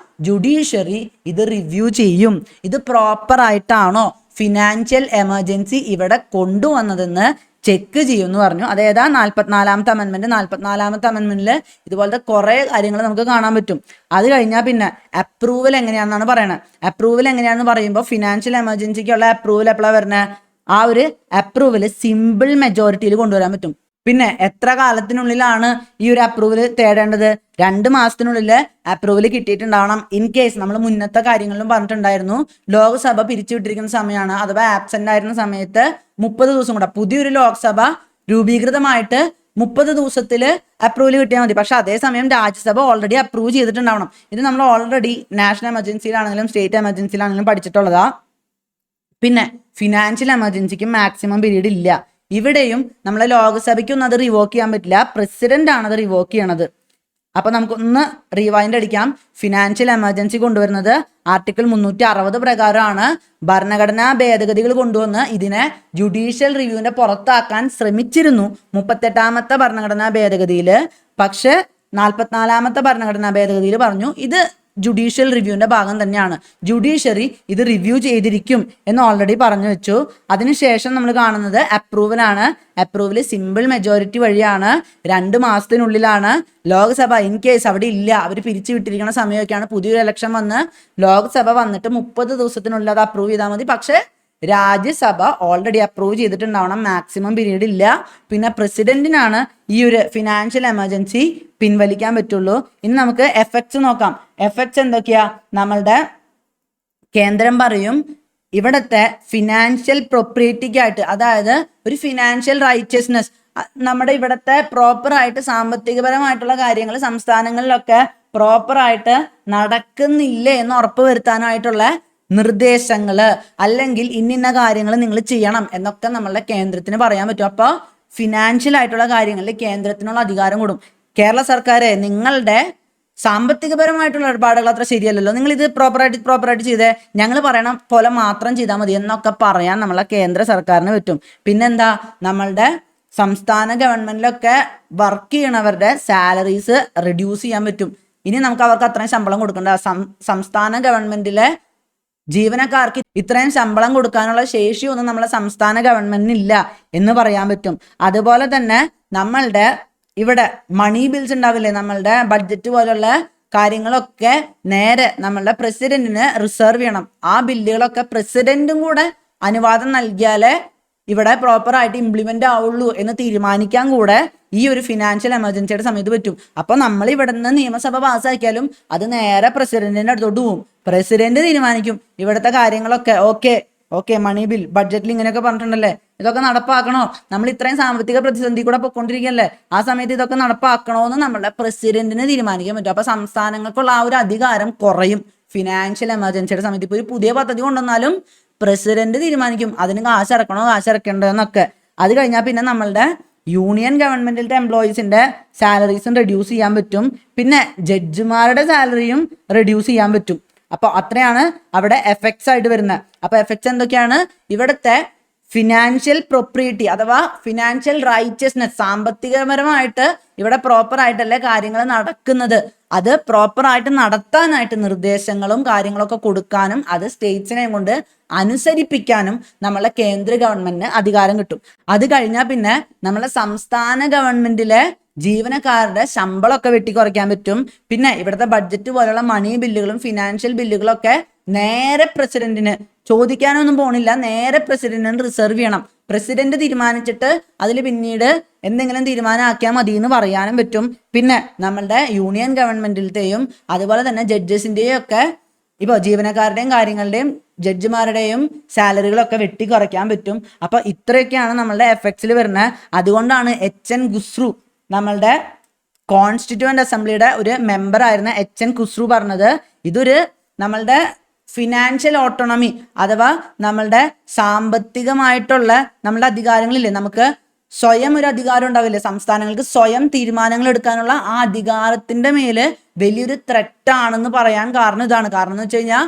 ജുഡീഷ്യറി ഇത് റിവ്യൂ ചെയ്യും, ഇത് പ്രോപ്പർ ആയിട്ടാണോ ഫിനാൻഷ്യൽ എമർജൻസി ഇവിടെ കൊണ്ടുവന്നതെന്ന് ചെക്ക് ചെയ്യുമെന്ന് പറഞ്ഞു. അതേതാ 44ാമത്തെ അമെന്റ്മെന്റ്. 44ാമത്തെ അമെന്റ്മെന്റിൽ ഇതുപോലത്തെ കുറെ കാര്യങ്ങൾ നമുക്ക് കാണാൻ പറ്റും. അത് കഴിഞ്ഞാൽ പിന്നെ അപ്രൂവൽ എങ്ങനെയാണെന്നാണ് പറയണത്. അപ്രൂവൽ എങ്ങനെയാണെന്ന് പറയുമ്പോൾ ഫിനാൻഷ്യൽ എമർജൻസിക്കുള്ള അപ്രൂവൽ എപ്പോഴാണ് വരുന്നത്, ആ ഒരു അപ്രൂവൽ സിമ്പിൾ മെജോറിറ്റിയിൽ കൊണ്ടുവരാൻ പറ്റും. പിന്നെ എത്ര കാലത്തിനുള്ളിലാണ് ഈ ഒരു അപ്രൂവൽ തേടേണ്ടത്? 2 മാസത്തിനുള്ളിൽ അപ്രൂവൽ കിട്ടിയിട്ടുണ്ടാവണം. ഇൻ കേസ് നമ്മൾ മുന്നത്തെ കാര്യങ്ങളിലും പറഞ്ഞിട്ടുണ്ടായിരുന്നു, ലോക്സഭ പിരിച്ചുവിട്ടിരിക്കുന്ന സമയമാണ് അഥവാ ആബ്സെന്റ് ആയിരുന്ന സമയത്ത് 30 ദിവസം കൂടെ പുതിയൊരു ലോക്സഭ രൂപീകൃതമായിട്ട് 30 ദിവസത്തിൽ അപ്രൂവൽ കിട്ടിയാൽ മതി. പക്ഷെ അതേസമയം രാജ്യസഭ ഓൾറെഡി അപ്രൂവ് ചെയ്തിട്ടുണ്ടാവണം. ഇത് നമ്മൾ ഓൾറെഡി നാഷണൽ എമർജൻസിയിലാണെങ്കിലും സ്റ്റേറ്റ് എമർജൻസിയിലാണെങ്കിലും പഠിച്ചിട്ടുള്ളതാ. പിന്നെ ഫിനാൻഷ്യൽ എമർജൻസിക്ക് മാക്സിമം പീരീഡ് ഇല്ല. ഇവിടെയും നമ്മളെ ലോക്സഭയ്ക്കൊന്നും അത് റിവോക്ക് ചെയ്യാൻ പറ്റില്ല, പ്രസിഡന്റ് ആണ് അത് റിവോക്ക് ചെയ്യണത്. അപ്പൊ നമുക്കൊന്ന് റീവൈൻഡ് അടിക്കാം. ഫിനാൻഷ്യൽ എമർജൻസി കൊണ്ടുവരുന്നത് ആർട്ടിക്കിൾ 360 പ്രകാരമാണ്. ഭരണഘടനാ ഭേദഗതികൾ കൊണ്ടുവന്ന് ഇതിനെ ജുഡീഷ്യൽ റിവ്യൂവിന്റെ പുറത്താക്കാൻ ശ്രമിച്ചിരുന്നു 38ാമത്തെ ഭരണഘടനാ ഭേദഗതിയിൽ. പക്ഷെ 44ാമത്തെ ഭരണഘടനാ ഭേദഗതിയിൽ പറഞ്ഞു ഇത് ജുഡീഷ്യൽ റിവ്യൂവിന്റെ ഭാഗം തന്നെയാണ്. ജുഡീഷ്യറി ഇത് റിവ്യൂ ചെയ്തിരിക്കും എന്ന് ഓൾറെഡി പറഞ്ഞു വെച്ചു. അതിനുശേഷം നമ്മൾ കാണുന്നത് അപ്രൂവലാണ്. അപ്രൂവൽ സിമ്പിൾ മെജോറിറ്റി വഴിയാണ്. 2 മാസത്തിനുള്ളിലാണ് ലോക്സഭ, ഇൻ കേസ് അവിടെ ഇല്ല, അവർ പിരിച്ചു വിട്ടിരിക്കുന്ന സമയമൊക്കെയാണ്, പുതിയൊരു ഇലക്ഷൻ വന്ന് ലോക്സഭ വന്നിട്ട് 30 ദിവസത്തിനുള്ളിൽ അത് അപ്രൂവ് ചെയ്താൽ മതി. പക്ഷേ രാജ്യസഭ ഓൾറെഡി അപ്രൂവ് ചെയ്തിട്ടുണ്ടാവണം. മാക്സിമം പീരീഡ് ഇല്ല. പിന്നെ പ്രസിഡന്റിനാണ് ഈ ഒരു ഫിനാൻഷ്യൽ എമർജൻസി പിൻവലിക്കാൻ പറ്റുള്ളൂ. ഇനി നമുക്ക് എഫക്ട്സ് നോക്കാം. എഫക്ട്സ് എന്തൊക്കെയാ? നമ്മളുടെ കേന്ദ്രം പറയും ഇവിടത്തെ ഫിനാൻഷ്യൽ പ്രൊപ്രിയറ്റിക്കായിട്ട്, അതായത് ഒരു ഫിനാൻഷ്യൽ റൈച്ചസ്നെസ്, നമ്മുടെ ഇവിടത്തെ പ്രോപ്പറായിട്ട് സാമ്പത്തികപരമായിട്ടുള്ള കാര്യങ്ങൾ സംസ്ഥാനങ്ങളിലൊക്കെ പ്രോപ്പറായിട്ട് നടക്കുന്നില്ല എന്ന് ഉറപ്പ് വരുത്താനായിട്ടുള്ള നിർദ്ദേശങ്ങള്, അല്ലെങ്കിൽ ഇന്ന കാര്യങ്ങൾ നിങ്ങൾ ചെയ്യണം എന്നൊക്കെ നമ്മളുടെ കേന്ദ്രത്തിന് പറയാൻ പറ്റും. അപ്പോൾ ഫിനാൻഷ്യൽ ആയിട്ടുള്ള കാര്യങ്ങളിൽ കേന്ദ്രത്തിനുള്ള അധികാരം കൂടും. കേരള സർക്കാരെ, നിങ്ങളുടെ സാമ്പത്തികപരമായിട്ടുള്ള ഇടപാടുകൾ അത്ര ശരിയല്ലല്ലോ, നിങ്ങൾ ഇത് പ്രോപ്പറായിട്ട് ചെയ്തേ, ഞങ്ങൾ പറയണ പോലെ മാത്രം ചെയ്താൽ മതി എന്നൊക്കെ പറയാൻ നമ്മളെ കേന്ദ്ര സർക്കാരിന് പറ്റും. പിന്നെന്താ, നമ്മളുടെ സംസ്ഥാന ഗവൺമെന്റിലൊക്കെ വർക്ക് ചെയ്യണവരുടെ സാലറീസ് റിഡ്യൂസ് ചെയ്യാൻ പറ്റും. ഇനി നമുക്ക് അവർക്ക് അത്രയും ശമ്പളം കൊടുക്കണ്ട. സംസ്ഥാന ഗവൺമെന്റിലെ ജീവനക്കാർക്ക് ഇത്രയും ശമ്പളം കൊടുക്കാനുള്ള ശേഷിയൊന്നും നമ്മളെ സംസ്ഥാന ഗവൺമെന്റിന് ഇല്ല എന്ന് പറയാൻ പറ്റും. അതുപോലെ തന്നെ നമ്മളുടെ ഇവിടെ മണി ബിൽസ് ഉണ്ടാവില്ലേ, നമ്മളുടെ ബഡ്ജറ്റ് പോലുള്ള കാര്യങ്ങളൊക്കെ നേരെ നമ്മളുടെ പ്രസിഡന്റിന് റിസർവ് ചെയ്യണം. ആ ബില്ലുകളൊക്കെ പ്രസിഡന്റും കൂടെ അനുവാദം നൽകിയാലേ ഇവിടെ പ്രോപ്പറായിട്ട് ഇംപ്ലിമെന്റ് ആവുള്ളൂ എന്ന് തീരുമാനിക്കാൻ കൂടെ ഈ ഒരു ഫിനാൻഷ്യൽ എമർജൻസിയുടെ സമയത്ത് പറ്റും. അപ്പൊ നമ്മൾ ഇവിടെ നിന്ന് നിയമസഭ പാസ്സാക്കിയാലും അത് നേരെ പ്രസിഡന്റിന്റെ അടുത്തോട്ട് പോകും. പ്രസിഡന്റ് തീരുമാനിക്കും ഇവിടുത്തെ കാര്യങ്ങളൊക്കെ. ഓക്കെ മണി ബിൽ, ബഡ്ജറ്റിൽ ഇങ്ങനെയൊക്കെ പറഞ്ഞിട്ടുണ്ടല്ലേ, ഇതൊക്കെ നടപ്പാക്കണോ, നമ്മൾ ഇത്രയും സാമ്പത്തിക പ്രതിസന്ധി കൂടെ പൊയ്ക്കൊണ്ടിരിക്കുകയല്ലേ, ആ സമയത്ത് ഇതൊക്കെ നടപ്പാക്കണോ എന്ന് നമ്മളുടെ പ്രസിഡന്റിന് തീരുമാനിക്കാൻ പറ്റും. അപ്പൊ സംസ്ഥാനങ്ങൾക്കുള്ള ആ ഒരു അധികാരം കുറയും ഫിനാൻഷ്യൽ എമർജൻസിയുടെ സമയത്ത്. ഇപ്പോൾ ഒരു പുതിയ പദ്ധതി കൊണ്ടുവന്നാലും പ്രസിഡന്റ് തീരുമാനിക്കും അതിന് കാശ് ഇറക്കണ്ടോ എന്നൊക്കെ. അത് കഴിഞ്ഞാൽ പിന്നെ നമ്മളുടെ യൂണിയൻ ഗവൺമെന്റിലത്തെ എംപ്ലോയീസിന്റെ സാലറീസും റെഡ്യൂസ് ചെയ്യാൻ പറ്റും. പിന്നെ ജഡ്ജിമാരുടെ സാലറിയും റെഡ്യൂസ് ചെയ്യാൻ പറ്റും. അപ്പോൾ അത്രയാണ് അവിടെ എഫക്ട്സ് ആയിട്ട് വരുന്നത്. അപ്പോൾ എഫക്ട്സ് എന്തൊക്കെയാണ്? ഇവിടുത്തെ ഫിനാൻഷ്യൽ പ്രൊപ്രിയറ്റി അഥവാ ഫിനാൻഷ്യൽ റൈച്ചസ്നെസ്, സാമ്പത്തികപരമായിട്ട് ഇവിടെ പ്രോപ്പർ ആയിട്ടല്ലേ കാര്യങ്ങൾ നടക്കുന്നത്, അത് പ്രോപ്പറായിട്ട് നടത്താനായിട്ട് നിർദ്ദേശങ്ങളും കാര്യങ്ങളൊക്കെ കൊടുക്കാനും അത് സ്റ്റേറ്റ്സിനെ കൊണ്ട് അനുസരിപ്പിക്കാനും നമ്മളെ കേന്ദ്ര ഗവൺമെന്റിന് അധികാരം കിട്ടും. അത് കഴിഞ്ഞാൽ പിന്നെ നമ്മളെ സംസ്ഥാന ഗവൺമെന്റിലെ ജീവനക്കാരുടെ ശമ്പളമൊക്കെ വെട്ടിക്കുറയ്ക്കാൻ പറ്റും. പിന്നെ ഇവിടുത്തെ ബഡ്ജറ്റ് പോലുള്ള മണി ബില്ലുകളും ഫിനാൻഷ്യൽ ബില്ലുകളൊക്കെ നേരെ പ്രസിഡന്റിന് ചോദിക്കാനൊന്നും പോണില്ല, നേരെ പ്രസിഡന്റിന് റിസർവ് ചെയ്യണം. പ്രസിഡന്റ് തീരുമാനിച്ചിട്ട് അതിൽ പിന്നീട് എന്തെങ്കിലും തീരുമാനമാക്കിയാൽ മതി എന്ന് പറയാനും പറ്റും. പിന്നെ നമ്മളുടെ യൂണിയൻ ഗവൺമെന്റിലത്തെയും അതുപോലെ തന്നെ ജഡ്ജസിന്റെയും ഒക്കെ ഇപ്പോൾ ജീവനക്കാരുടെയും കാര്യങ്ങളുടെയും ജഡ്ജിമാരുടെയും സാലറികളൊക്കെ വെട്ടിക്കുറയ്ക്കാൻ പറ്റും. അപ്പൊ ഇത്രയൊക്കെയാണ് നമ്മളുടെ എഫക്ട്സിൽ വരുന്നത്. അതുകൊണ്ടാണ് HN ഖുസ്രു, നമ്മളുടെ കോൺസ്റ്റിറ്റ്യൂവന്റ് അസംബ്ലിയുടെ ഒരു മെമ്പർ ആയിരുന്ന HN ഖുസ്രു പറഞ്ഞത് ഇതൊരു നമ്മളുടെ ഫിനാൻഷ്യൽ ഓട്ടോണമി അഥവാ നമ്മളുടെ സാമ്പത്തികമായിട്ടുള്ള നമ്മളുടെ അധികാരങ്ങളില്ലേ, നമുക്ക് സ്വയം ഒരു അധികാരം ഉണ്ടാവില്ലേ, സംസ്ഥാനങ്ങൾക്ക് സ്വയം തീരുമാനങ്ങൾ എടുക്കാനുള്ള ആ അധികാരത്തിന്റെ മേല് വലിയൊരു ത്രെറ്റാണെന്ന് പറയാൻ കാരണം ഇതാണ്. കാരണം എന്ന് വെച്ച് കഴിഞ്ഞാൽ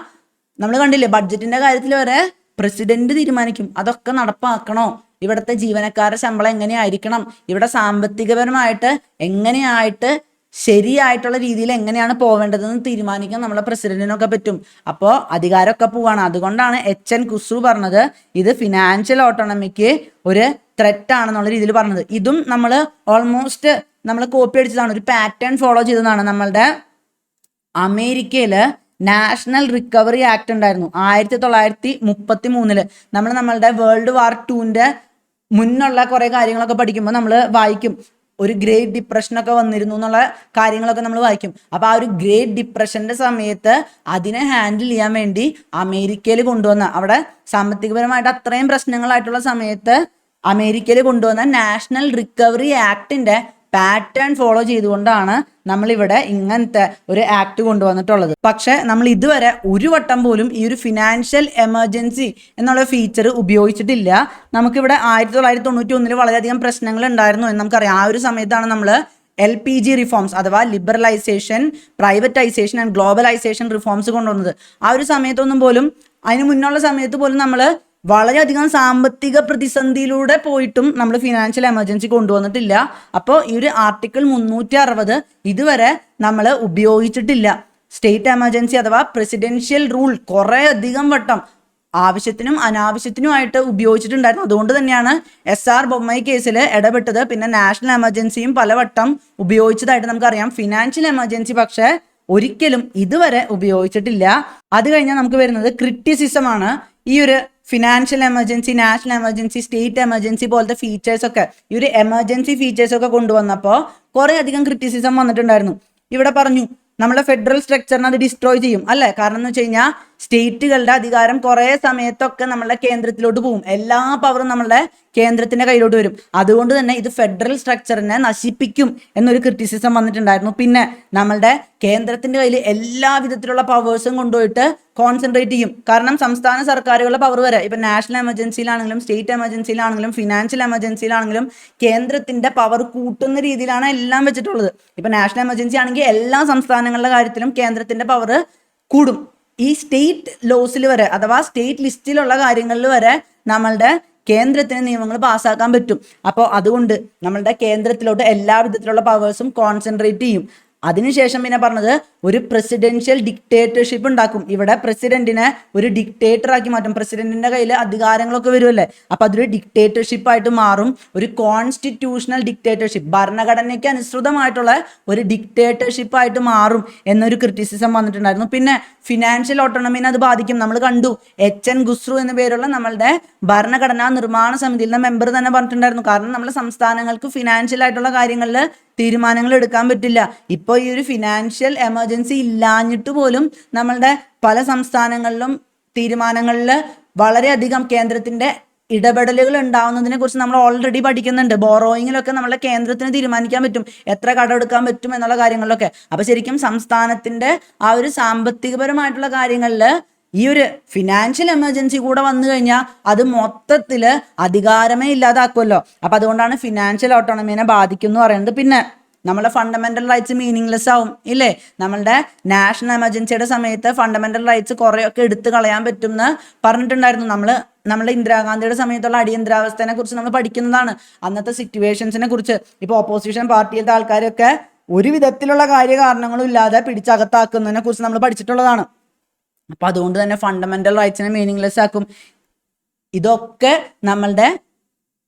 നമ്മൾ കണ്ടില്ലേ, ബഡ്ജറ്റിന്റെ കാര്യത്തിൽ വരെ പ്രസിഡന്റ് തീരുമാനിക്കും അതൊക്കെ നടപ്പാക്കണോ, ഇവിടുത്തെ ജീവനക്കാരുടെ ശമ്പളം എങ്ങനെയായിരിക്കണം, ഇവിടെ സാമ്പത്തികപരമായിട്ട് എങ്ങനെയായിട്ട് ശരിയായിട്ടുള്ള രീതിയിൽ എങ്ങനെയാണ് പോവേണ്ടതെന്ന് തീരുമാനിക്കാൻ നമ്മളെ പ്രസിഡന്റിനൊക്കെ പറ്റും. അപ്പോൾ അധികാരമൊക്കെ പോവാണ്. അതുകൊണ്ടാണ് HN ഖുസ്രു പറഞ്ഞത് ഇത് ഫിനാൻഷ്യൽ ഓട്ടോണമിക്ക് ഒരു ത്രെറ്റ് ആണെന്നുള്ള രീതിയിൽ പറഞ്ഞത്. ഇതും നമ്മൾ ഓൾമോസ്റ്റ് നമ്മൾ കോപ്പി അടിച്ചതാണ്, ഒരു പാറ്റേൺ ഫോളോ ചെയ്തതാണ്. നമ്മളുടെ അമേരിക്കയില് നാഷണൽ റിക്കവറി ആക്ട് ഉണ്ടായിരുന്നു 1933. നമ്മളുടെ വേൾഡ് വാർ 2 മുന്നുള്ള കുറെ കാര്യങ്ങളൊക്കെ പഠിക്കുമ്പോൾ നമ്മൾ വായിക്കും ഒരു ഗ്രേറ്റ് ഡിപ്രഷനൊക്കെ വന്നിരുന്നു എന്നുള്ള കാര്യങ്ങളൊക്കെ നമ്മൾ വായിക്കും. അപ്പോൾ ആ ഒരു ഗ്രേറ്റ് ഡിപ്രഷന്റെ സമയത്ത് അതിനെ ഹാൻഡിൽ ചെയ്യാൻ വേണ്ടി അമേരിക്കയിൽ കൊണ്ടുവന്ന, അവിടെ സാമ്പത്തികപരമായിട്ട് അത്രയും പ്രശ്നങ്ങളായിട്ടുള്ള സമയത്ത് അമേരിക്കയിൽ കൊണ്ടുവന്ന നാഷണൽ റിക്കവറി ആക്ടിന്റെ പാറ്റേൺ ഫോളോ ചെയ്തുകൊണ്ടാണ് നമ്മളിവിടെ ഇങ്ങനത്തെ ഒരു ആക്ട് കൊണ്ടുവന്നിട്ടുള്ളത്. പക്ഷെ നമ്മൾ ഇതുവരെ ഒരു വട്ടം പോലും ഈ ഒരു ഫിനാൻഷ്യൽ എമർജൻസി എന്നുള്ള ഫീച്ചർ ഉപയോഗിച്ചിട്ടില്ല. നമുക്കിവിടെ 1991 വളരെയധികം പ്രശ്നങ്ങൾ ഉണ്ടായിരുന്നു എന്ന് നമുക്കറിയാം. ആ ഒരു സമയത്താണ് നമ്മൾ LPG റിഫോംസ് അഥവാ liberalisation, privatisation and globalisation reforms കൊണ്ടുവന്നത്. ആ ഒരു സമയത്തൊന്നും പോലും, അതിന് മുന്നുള്ള സമയത്ത് പോലും നമ്മൾ വളരെയധികം സാമ്പത്തിക പ്രതിസന്ധിയിലൂടെ പോയിട്ടും നമ്മൾ ഫിനാൻഷ്യൽ എമർജൻസി കൊണ്ടുവന്നിട്ടില്ല. അപ്പോൾ ഈ ഒരു ആർട്ടിക്കിൾ 360 ഇതുവരെ നമ്മൾ ഉപയോഗിച്ചിട്ടില്ല. സ്റ്റേറ്റ് എമർജൻസി അഥവാ പ്രസിഡൻഷ്യൽ റൂൾ കുറേ അധികം വട്ടം ആവശ്യത്തിനും അനാവശ്യത്തിനുമായിട്ട് ഉപയോഗിച്ചിട്ടുണ്ടായിരുന്നു. അതുകൊണ്ട് തന്നെയാണ് SR ബൊമ്മായി കേസിൽ ഇടപെട്ടത്. പിന്നെ നാഷണൽ എമർജൻസിയും പലവട്ടം ഉപയോഗിച്ചതായിട്ട് നമുക്കറിയാം. ഫിനാൻഷ്യൽ എമർജൻസി പക്ഷേ ഒരിക്കലും ഇതുവരെ ഉപയോഗിച്ചിട്ടില്ല. അത് കഴിഞ്ഞാൽ നമുക്ക് വരുന്നത് ക്രിറ്റിസിസം ആണ്. ഈ ഒരു financial emergency, national emergency, state emergency പോലത്തെ ഫീച്ചേഴ്സ് ഒക്കെ, ഈ ഒരു എമർജൻസി ഫീച്ചേഴ്സ് ഒക്കെ കൊണ്ടുവന്നപ്പോൾ കുറേ അധികം ക്രിറ്റിസിസം വന്നിട്ടുണ്ടായിരുന്നു. ഇവിടെ പറഞ്ഞു നമ്മളെ ഫെഡറൽ സ്ട്രക്ചറിനെ അത് ഡിസ്ട്രോയ് ചെയ്യും അല്ലേ. കാരണം എന്ന് വെച്ച് കഴിഞ്ഞാൽ സ്റ്റേറ്റുകളുടെ അധികാരം കുറേ സമയത്തൊക്കെ നമ്മളുടെ കേന്ദ്രത്തിലോട്ട് പോകും. എല്ലാ പവറും നമ്മളുടെ കേന്ദ്രത്തിന്റെ കയ്യിലോട്ട് വരും. അതുകൊണ്ട് തന്നെ ഇത് ഫെഡറൽ സ്ട്രക്ചറിനെ നശിപ്പിക്കും എന്നൊരു ക്രിറ്റിസിസം വന്നിട്ടുണ്ടായിരുന്നു. പിന്നെ നമ്മളുടെ കേന്ദ്രത്തിന്റെ കയ്യിൽ എല്ലാ വിധത്തിലുള്ള പവേഴ്സും കൊണ്ടുപോയിട്ട് കോൺസെൻട്രേറ്റ് ചെയ്യും. കാരണം സംസ്ഥാന സർക്കാരുകളുടെ പവർ വരെ ഇപ്പം നാഷണൽ എമർജൻസിയിലാണെങ്കിലും സ്റ്റേറ്റ് എമർജൻസിയിലാണെങ്കിലും ഫിനാൻഷ്യൽ എമർജൻസിയിലാണെങ്കിലും കേന്ദ്രത്തിന്റെ പവർ കൂട്ടുന്ന രീതിയിലാണ് എല്ലാം വെച്ചിട്ടുള്ളത്. ഇപ്പം നാഷണൽ എമർജൻസി ആണെങ്കിൽ എല്ലാ സംസ്ഥാനങ്ങളുടെ കാര്യത്തിലും കേന്ദ്രത്തിന്റെ പവർ കൂടും. ഈ സ്റ്റേറ്റ് ലോസിൽ വരെ അഥവാ സ്റ്റേറ്റ് ലിസ്റ്റിലുള്ള കാര്യങ്ങളിൽ വരെ നമ്മളുടെ കേന്ദ്രത്തിന് നിയമങ്ങൾ പാസ്സാക്കാൻ പറ്റും. അപ്പോൾ അതുകൊണ്ട് നമ്മളുടെ കേന്ദ്രത്തിലോട്ട് എല്ലാ വിധത്തിലുള്ള പവേഴ്സും കോൺസെൻട്രേറ്റ് ചെയ്യും. അതിനുശേഷം പിന്നെ പറഞ്ഞത് ഒരു പ്രസിഡൻഷ്യൽ ഡിക്റ്റേറ്റർഷിപ്പ് ഉണ്ടാക്കും. ഇവിടെ പ്രസിഡന്റിനെ ഒരു ഡിക്റ്റേറ്റർ ആക്കി മാറ്റും. പ്രസിഡന്റിന്റെ കയ്യിൽ അധികാരങ്ങളൊക്കെ വരുമല്ലേ, അപ്പൊ അതൊരു ഡിക്റ്റേറ്റർഷിപ്പ് ആയിട്ട് മാറും. ഒരു കോൺസ്റ്റിറ്റ്യൂഷണൽ ഡിക്റ്റേറ്റർഷിപ്പ്, ഭരണഘടനയ്ക്ക് അനുസൃതമായിട്ടുള്ള ഒരു ഡിക്റ്റേറ്റർഷിപ്പ് ആയിട്ട് മാറും എന്നൊരു ക്രിറ്റിസിസം വന്നിട്ടുണ്ടായിരുന്നു. പിന്നെ ഫിനാൻഷ്യൽ ഓട്ടോണമിനെ അത് ബാധിക്കും. നമ്മൾ കണ്ടു HN ഖുസ്രു എന്ന പേരുള്ള നമ്മളുടെ ഭരണഘടനാ നിർമ്മാണ സമിതിയിലെ മെമ്പർ തന്നെ പറഞ്ഞിട്ടുണ്ടായിരുന്നു. കാരണം നമ്മുടെ സംസ്ഥാനങ്ങൾക്ക് ഫിനാൻഷ്യൽ ആയിട്ടുള്ള കാര്യങ്ങളിൽ തീരുമാനങ്ങൾ എടുക്കാൻ പറ്റില്ല. ഇപ്പോൾ ഈ ഒരു ഫിനാൻഷ്യൽ എമർജൻസി ഇല്ലാഞ്ഞിട്ട് പോലും നമ്മളുടെ പല സംസ്ഥാനങ്ങളിലും തീരുമാനങ്ങളിൽ വളരെയധികം കേന്ദ്രത്തിന്റെ ഇടപെടലുകൾ ഉണ്ടാവുന്നതിനെ കുറിച്ച് നമ്മൾ ഓൾറെഡി പഠിക്കുന്നുണ്ട്. ബോറോയിങ്ങിലൊക്കെ നമ്മളെ കേന്ദ്രത്തിന് തീരുമാനിക്കാൻ പറ്റും എത്ര കടമെടുക്കാൻ പറ്റും എന്നുള്ള കാര്യങ്ങളിലൊക്കെ. അപ്പൊ ശരിക്കും സംസ്ഥാനത്തിന്റെ ആ ഒരു സാമ്പത്തികപരമായിട്ടുള്ള കാര്യങ്ങളിൽ ഈ ഒരു ഫിനാൻഷ്യൽ എമർജൻസി കൂടെ വന്നു കഴിഞ്ഞാൽ അത് മൊത്തത്തിൽ അധികാരമേ ഇല്ലാതാക്കുമല്ലോ. അപ്പൊ അതുകൊണ്ടാണ് ഫിനാൻഷ്യൽ ഓട്ടോണമിനെ ബാധിക്കും എന്ന് പറയുന്നത്. പിന്നെ നമ്മുടെ ഫണ്ടമെന്റൽ റൈറ്റ്സ് മീനിങ്ലെസ് ആവും ഇല്ലേ. നമ്മളുടെ നാഷണൽ എമർജൻസിയുടെ സമയത്ത് ഫണ്ടമെന്റൽ റൈറ്റ്സ് കുറേയൊക്കെ എടുത്തു കളയാൻ പറ്റും എന്ന് പറഞ്ഞിട്ടുണ്ടായിരുന്നു. നമ്മളെ ഇന്ദിരാഗാന്ധിയുടെ സമയത്തുള്ള അടിയന്തരാവസ്ഥയെ കുറിച്ച് നമ്മൾ പഠിക്കുന്നതാണ്, അന്നത്തെ സിറ്റുവേഷൻസിനെ കുറിച്ച്. ഇപ്പോൾ ഓപ്പോസിഷൻ പാർട്ടിയിലത്തെ ആൾക്കാരൊക്കെ ഒരു വിധത്തിലുള്ള കാര്യകാരണങ്ങളും ഇല്ലാതെ പിടിച്ചകത്താക്കുന്നതിനെ കുറിച്ച് നമ്മൾ പഠിച്ചിട്ടുള്ളതാണ്. അപ്പൊ അതുകൊണ്ട് തന്നെ ഫണ്ടമെന്റൽ റൈറ്റ്സിനെ മീനിങ്ലെസ് ആക്കും. ഇതൊക്കെ നമ്മളുടെ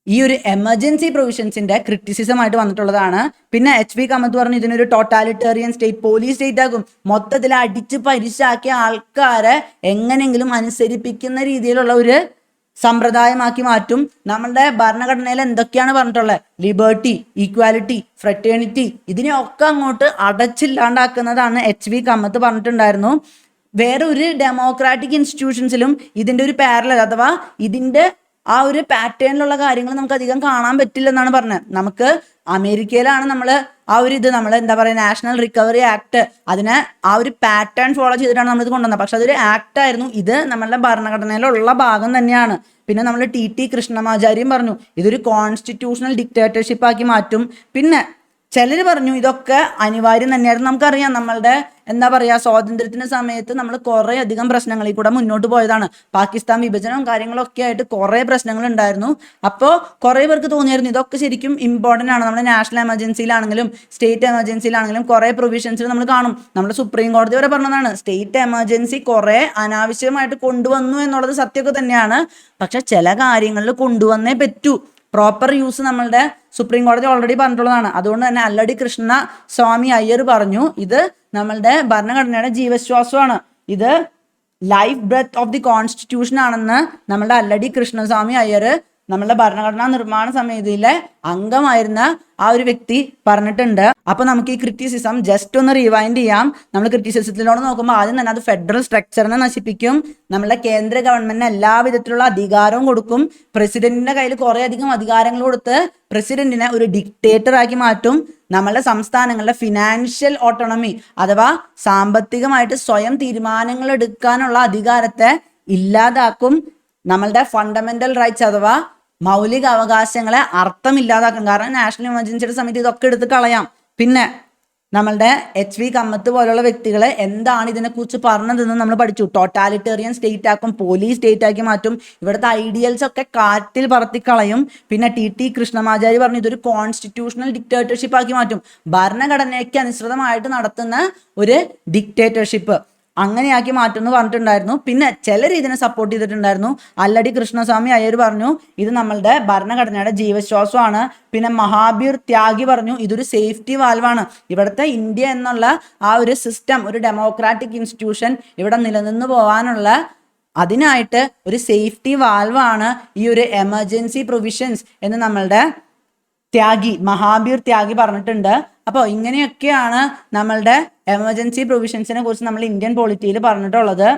ഈ ഒരു എമർജൻസി പ്രൊവിഷൻസിന്റെ ക്രിറ്റിസിസം ആയിട്ട് വന്നിട്ടുള്ളതാണ്. പിന്നെ HV കമത്ത് പറഞ്ഞു ഇതിനൊരു ടോട്ടാലിറ്റേറിയൻ സ്റ്റേറ്റ്, പോലീസ് സ്റ്റേറ്റ് ആക്കും. മൊത്തത്തിൽ അടിച്ച് പരിശാക്കിയ ആൾക്കാരെ എങ്ങനെയെങ്കിലും അനുസരിപ്പിക്കുന്ന രീതിയിലുള്ള ഒരു സമ്പ്രദായമാക്കി മാറ്റും. നമ്മളുടെ ഭരണഘടനയിൽ എന്തൊക്കെയാണ് പറഞ്ഞിട്ടുള്ളത്, ലിബർട്ടി, ഈക്വാലിറ്റി, ഫ്രറ്റേണിറ്റി, ഇതിനെയൊക്കെ അങ്ങോട്ട് അടച്ചില്ലാണ്ടാക്കുന്നതാണ് HV കമത്ത് പറഞ്ഞിട്ടുണ്ടായിരുന്നു. വേറെ ഒരു ഡെമോക്രാറ്റിക് ഇൻസ്റ്റിറ്റ്യൂഷൻസിലും ഇതിന്റെ ഒരു പാരലൽ അഥവാ ഇതിന്റെ ആ ഒരു പാറ്റേണിലുള്ള കാര്യങ്ങൾ നമുക്ക് അധികം കാണാൻ പറ്റില്ലെന്നാണ് പറഞ്ഞത്. നമുക്ക് അമേരിക്കയിലാണ് നമ്മൾ ആ ഒരു നമ്മൾ എന്താ പറയുക നാഷണൽ റിക്കവറി ആക്ട്, അതിനെ ആ ഒരു പാറ്റേൺ ഫോളോ ചെയ്തിട്ടാണ് നമ്മളിത് കൊണ്ടുവന്നത്. പക്ഷെ അതൊരു ആക്ട് ആയിരുന്നു. ഇത് നമ്മളുടെ ഭരണഘടനയിലുള്ള ഭാഗം തന്നെയാണ്. പിന്നെ നമ്മൾ TT കൃഷ്ണമാചാര്യം പറഞ്ഞു ഇതൊരു കോൺസ്റ്റിറ്റ്യൂഷണൽ ഡിക്റ്റേറ്റർഷിപ്പ് ആക്കി മാറ്റും. പിന്നെ ചിലർ പറഞ്ഞു ഇതൊക്കെ അനിവാര്യം തന്നെയായിരുന്നു. നമുക്കറിയാം നമ്മളുടെ എന്താ പറയുക സ്വാതന്ത്ര്യത്തിന് സമയത്ത് നമ്മൾ കുറേ അധികം പ്രശ്നങ്ങളിൽ കൂടെ മുന്നോട്ട് പോയതാണ്. പാകിസ്ഥാൻ വിഭജനവും കാര്യങ്ങളൊക്കെ ആയിട്ട് കുറേ പ്രശ്നങ്ങൾ ഉണ്ടായിരുന്നു. അപ്പോൾ കുറേ പേർക്ക് തോന്നിയായിരുന്നു ഇതൊക്കെ ശരിക്കും ഇമ്പോർട്ടൻ്റ് ആണ്. നമ്മുടെ നാഷണൽ എമർജൻസിയിലാണെങ്കിലും സ്റ്റേറ്റ് എമർജൻസിയിലാണെങ്കിലും കുറേ പ്രൊവിഷൻസിൽ നമ്മൾ കാണും. നമ്മുടെ സുപ്രീം കോടതി വരെ പറഞ്ഞതാണ് സ്റ്റേറ്റ് എമർജൻസി കുറേ അനാവശ്യമായിട്ട് കൊണ്ടുവന്നു എന്നുള്ളത് സത്യമൊക്കെ തന്നെയാണ്. പക്ഷെ ചില കാര്യങ്ങളിൽ കൊണ്ടുവന്നേ പറ്റൂ. പ്രോപ്പർ യൂസ് നമ്മളുടെ സുപ്രീം കോടതി ഓൾറെഡി പറഞ്ഞിട്ടുള്ളതാണ്. അതുകൊണ്ട് തന്നെ അല്ലടി കൃഷ്ണ സ്വാമി അയ്യർ പറഞ്ഞു ഇത് നമ്മളുടെ ഭരണഘടനയുടെ ജീവശ്വാസമാണ്, ഇത് life breath of the constitution ആണെന്ന് നമ്മളുടെ അല്ലടി കൃഷ്ണസ്വാമി അയ്യർ നമ്മളുടെ ഭരണഘടനാ നിർമ്മാണ സമിതിയിലെ അംഗമായിരുന്ന ആ ഒരു വ്യക്തി പറഞ്ഞിട്ടുണ്ട്. അപ്പൊ നമുക്ക് ഈ ക്രിറ്റിസിസം ജസ്റ്റ് ഒന്ന് റിവൈൻഡ് ചെയ്യാം. നമ്മൾ ക്രിറ്റിസിസത്തിലോട് നോക്കുമ്പോൾ ആദ്യം തന്നെ അത് ഫെഡറൽ സ്ട്രക്ചറിനെ നശിപ്പിക്കും, നമ്മളെ കേന്ദ്ര ഗവൺമെന്റിന് എല്ലാ വിധത്തിലുള്ള അധികാരവും കൊടുക്കും, പ്രസിഡന്റിന്റെ കയ്യിൽ കുറെ അധികം അധികാരങ്ങൾ കൊടുത്ത് പ്രസിഡന്റിനെ ഒരു ഡിക്റ്റേറ്റർ ആക്കി മാറ്റും, നമ്മളുടെ സംസ്ഥാനങ്ങളുടെ ഫിനാൻഷ്യൽ ഓട്ടോണമി അഥവാ സാമ്പത്തികമായിട്ട് സ്വയം തീരുമാനങ്ങൾ എടുക്കാനുള്ള അധികാരത്തെ ഇല്ലാതാക്കും, നമ്മളുടെ ഫണ്ടമെന്റൽ റൈറ്റ്സ് അഥവാ മൗലിക അവകാശങ്ങളെ അർത്ഥമില്ലാതാക്കും. കാരണം നാഷണൽ എമർജൻസിയുടെ സമയത്ത് ഇതൊക്കെ എടുത്ത് കളയാം. പിന്നെ നമ്മളുടെ HV കമ്മത്ത് പോലുള്ള വ്യക്തികളെ എന്താണ് ഇതിനെക്കുറിച്ച് പറഞ്ഞതെന്ന് നമ്മൾ പഠിച്ചു. ടോട്ടാലിറ്റേറിയൻ സ്റ്റേറ്റ് ആക്കും, പോലീസ് സ്റ്റേറ്റ് ആക്കി മാറ്റും, ഇവിടുത്തെ ഐഡിയൽസ് ഒക്കെ കാറ്റിൽ പറത്തിക്കളയും. പിന്നെ TT കൃഷ്ണമാചാരി പറഞ്ഞു ഇതൊരു കോൺസ്റ്റിറ്റ്യൂഷണൽ ഡിക്റ്റേറ്റർഷിപ്പ് ആക്കി മാറ്റും, ഭരണഘടനയ്ക്ക് അനുസൃതമായിട്ട് നടത്തുന്ന ഒരു ഡിക്റ്റേറ്റർഷിപ്പ് അങ്ങനെയാക്കി മാറ്റും എന്ന് പറഞ്ഞിട്ടുണ്ടായിരുന്നു. പിന്നെ ചിലർ ഇതിനെ സപ്പോർട്ട് ചെയ്തിട്ടുണ്ടായിരുന്നു. അല്ലടി കൃഷ്ണസ്വാമി അയ്യർ പറഞ്ഞു ഇത് നമ്മളുടെ ഭരണഘടനയുടെ ജീവശ്വാസമാണ്. പിന്നെ മഹാബീർ ത്യാഗി പറഞ്ഞു ഇതൊരു സേഫ്റ്റി വാൽവാണ്. ഇവിടുത്തെ ഇന്ത്യ എന്നുള്ള ആ ഒരു സിസ്റ്റം, ഒരു ഡെമോക്രാറ്റിക് ഇൻസ്റ്റിറ്റ്യൂഷൻ ഇവിടെ നിലനിന്ന് പോകാനുള്ള അതിനായിട്ട് ഒരു സേഫ്റ്റി വാൽവാണ് ഈ ഒരു എമർജൻസി പ്രൊവിഷൻസ് എന്ന് നമ്മളുടെ മഹാബീർ ത്യാഗി പറഞ്ഞിട്ടുണ്ട്. അപ്പോൾ ഇങ്ങനെയൊക്കെയാണ് നമ്മളുടെ എമർജൻസി പ്രൊവിഷൻസിനെ കുറിച്ച് നമ്മൾ ഇന്ത്യൻ പോളിറ്റിയിൽ പറഞ്ഞിട്ടുള്ളത്.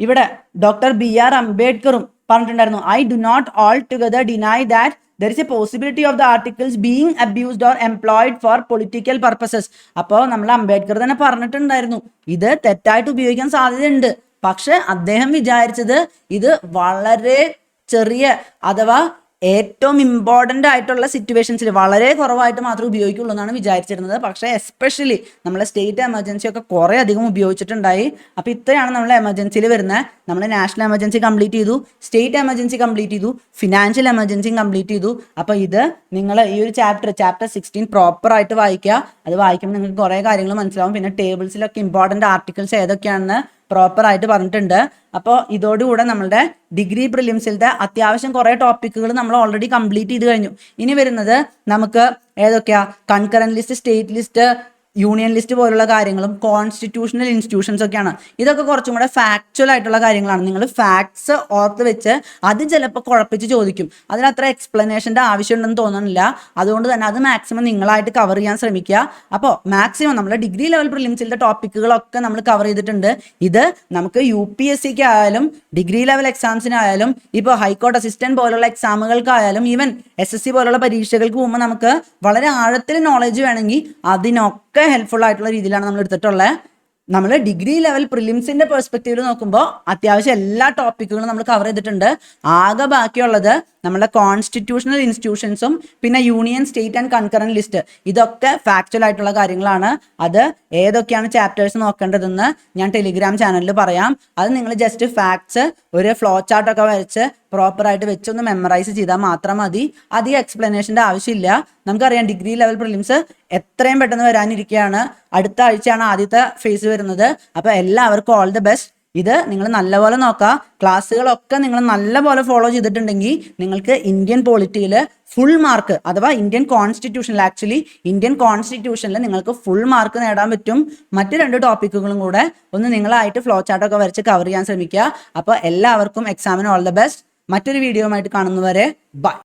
ഇവിടെ ഡോക്ടർ BR അംബേദ്കറും പറഞ്ഞിട്ടുണ്ടായിരുന്നു I do not altogether deny that there is a possibility of the articles being abused or employed for political purposes. അപ്പോൾ നമ്മൾ അംബേദ്കർ തന്നെ പറഞ്ഞിട്ടുണ്ടായിരുന്നു ഇത് തെറ്റായിട്ട് ഉപയോഗിക്കാൻ സാധ്യതയുണ്ട്. പക്ഷെ അദ്ദേഹം വിചാരിച്ചത് ഇത് വളരെ ചെറിയ അഥവാ ഏറ്റവും ഇമ്പോർട്ടൻ്റ് ആയിട്ടുള്ള സിറ്റുവേഷൻസിൽ വളരെ കുറവായിട്ട് മാത്രമേ ഉപയോഗിക്കുള്ളൂ എന്നാണ് വിചാരിച്ചിരുന്നത്. പക്ഷേ എസ്പെഷ്യലി നമ്മളെ സ്റ്റേറ്റ് എമർജൻസി ഒക്കെ കുറേ അധികം ഉപയോഗിച്ചിട്ടുണ്ടായി. അപ്പോൾ ഇത്രയാണ് നമ്മൾ എമർജൻസിയിൽ വരുന്നത്. നമ്മൾ നാഷണൽ എമർജൻസി കംപ്ലീറ്റ് ചെയ്തു, സ്റ്റേറ്റ് എമർജൻസി കംപ്ലീറ്റ് ചെയ്തു, ഫിനാൻഷ്യൽ എമർജൻസിയും കംപ്ലീറ്റ് ചെയ്തു. അപ്പോൾ ഇത് നിങ്ങൾ ഈ ഒരു ചാപ്റ്റർ 16 പ്രോപ്പറായിട്ട് വായിക്കുക. അത് വായിക്കുമ്പോൾ നിങ്ങൾക്ക് കുറേ കാര്യങ്ങൾ മനസ്സിലാവും. പിന്നെ ടേബിൾസിലൊക്കെ ഇമ്പോർട്ടൻ്റ് ആർട്ടിക്കിൾസ് ഏതൊക്കെയാണെന്ന് പ്രോപ്പറായിട്ട് പറഞ്ഞിട്ടുണ്ട്. അപ്പോൾ ഇതോടുകൂടെ നമ്മളുടെ ഡിഗ്രി പ്രിലിംസിലത്തെ അത്യാവശ്യം കുറേ ടോപ്പിക്കുകൾ നമ്മൾ ഓൾറെഡി കംപ്ലീറ്റ് ചെയ്ത് കഴിഞ്ഞു. ഇനി വരുന്നത് നമുക്ക് ഏതൊക്കെയാ concurrent list, state list, union list പോലുള്ള കാര്യങ്ങളും കോൺസ്റ്റിറ്റ്യൂഷണൽ ഇൻസ്റ്റിറ്റ്യൂഷൻസ് ഒക്കെയാണ്. ഇതൊക്കെ കുറച്ചും കൂടെ ഫാക്ച്വൽ ആയിട്ടുള്ള കാര്യങ്ങളാണ്. നിങ്ങൾ ഫാക്ട്സ് ഓർത്ത് വെച്ച് അത് ചിലപ്പോൾ കുഴപ്പിച്ച് ചോദിക്കും. അതിനത്ര എക്സ്പ്ലനേഷൻ്റെ ആവശ്യമുണ്ടെന്ന് തോന്നുന്നില്ല. അതുകൊണ്ട് തന്നെ അത് മാക്സിമം നിങ്ങളായിട്ട് കവർ ചെയ്യാൻ ശ്രമിക്കുക. അപ്പോൾ മാക്സിമം നമ്മൾ ഡിഗ്രി ലെവൽ പ്രിലിംസിലെ ടോപ്പിക്കുകളൊക്കെ നമ്മൾ കവർ ചെയ്തിട്ടുണ്ട്. ഇത് നമുക്ക് UPSCക്ക് ആയാലും ഡിഗ്രി ലെവൽ എക്സാംസിനായാലും ഇപ്പോൾ ഹൈക്കോർട്ട് അസിസ്റ്റന്റ് പോലുള്ള എക്സാമുകൾക്കായാലും ഈവൻ SSC പോലുള്ള പരീക്ഷകൾക്ക് പോകുമ്പോൾ നമുക്ക് വളരെ ആഴത്തിൽ നോളജ് വേണമെങ്കിൽ അതിനൊക്കെ ഹെൽപ്ഫുൾ ആയിട്ടുള്ള രീതിയിലാണ് നമ്മൾ എടുത്തിട്ടുള്ളത്. നമ്മൾ ഡിഗ്രി ലെവൽ പ്രിലിംസിന്റെ പെർസ്പെക്റ്റീവിൽ നോക്കുമ്പോൾ അത്യാവശ്യം എല്ലാ ടോപ്പിക്കുകളും നമ്മൾ കവർ ചെയ്തിട്ടുണ്ട്. ആകെ ബാക്കിയുള്ളത് നമ്മുടെ കോൺസ്റ്റിറ്റ്യൂഷണൽ ഇൻസ്റ്റിറ്റ്യൂഷൻസും പിന്നെ union, state and concurrent list, ഇതൊക്കെ ഫാക്ച്വൽ ആയിട്ടുള്ള കാര്യങ്ങളാണ്. അത് ഏതൊക്കെയാണ് ചാപ്റ്റേഴ്സ് നോക്കേണ്ടതെന്ന് ഞാൻ ടെലിഗ്രാം ചാനലിൽ പറയാം. അത് നിങ്ങൾ ജസ്റ്റ് ഫാക്ട്സ് ഒരു ഫ്ലോ ചാർട്ടൊക്കെ വരച്ച് പ്രോപ്പറായിട്ട് വെച്ചൊന്ന് മെമ്മറൈസ് ചെയ്താൽ മാത്രം മതി. അധികം എക്സ്പ്ലനേഷൻ്റെ ആവശ്യമില്ല. നമുക്കറിയാം ഡിഗ്രി ലെവൽ പ്രിലിംസ് എത്രയും പെട്ടെന്ന് വരാനിരിക്കുകയാണ്. അടുത്ത ആഴ്ചയാണ് ആദ്യത്തെ ഫേസ് വരുന്നത്. അപ്പോൾ എല്ലാവർക്കും ഓൾ ദി ബെസ്റ്റ്. ഇത് നിങ്ങൾ നല്ലപോലെ നോക്കുക. ക്ലാസ്സുകളൊക്കെ നിങ്ങൾ നല്ലപോലെ ഫോളോ ചെയ്തിട്ടുണ്ടെങ്കിൽ നിങ്ങൾക്ക് ഇന്ത്യൻ പോളിറ്റിയിൽ ഫുൾ മാർക്ക് അഥവാ ഇന്ത്യൻ കോൺസ്റ്റിറ്റ്യൂഷനിൽ നിങ്ങൾക്ക് ഫുൾ മാർക്ക് നേടാൻ പറ്റും. മറ്റ് 2 ടോപ്പിക്കുകളും കൂടെ ഒന്ന് നിങ്ങളായിട്ട് ഫ്ലോ ചാർട്ടൊക്കെ വരച്ച് കവർ ചെയ്യാൻ ശ്രമിക്കുക. അപ്പോൾ എല്ലാവർക്കും എക്സാമിന് ഓൾ ദി ബെസ്റ്റ്. മറ്റൊരു വീഡിയോയുമായിട്ട് കാണുന്നവരെ ബൈ.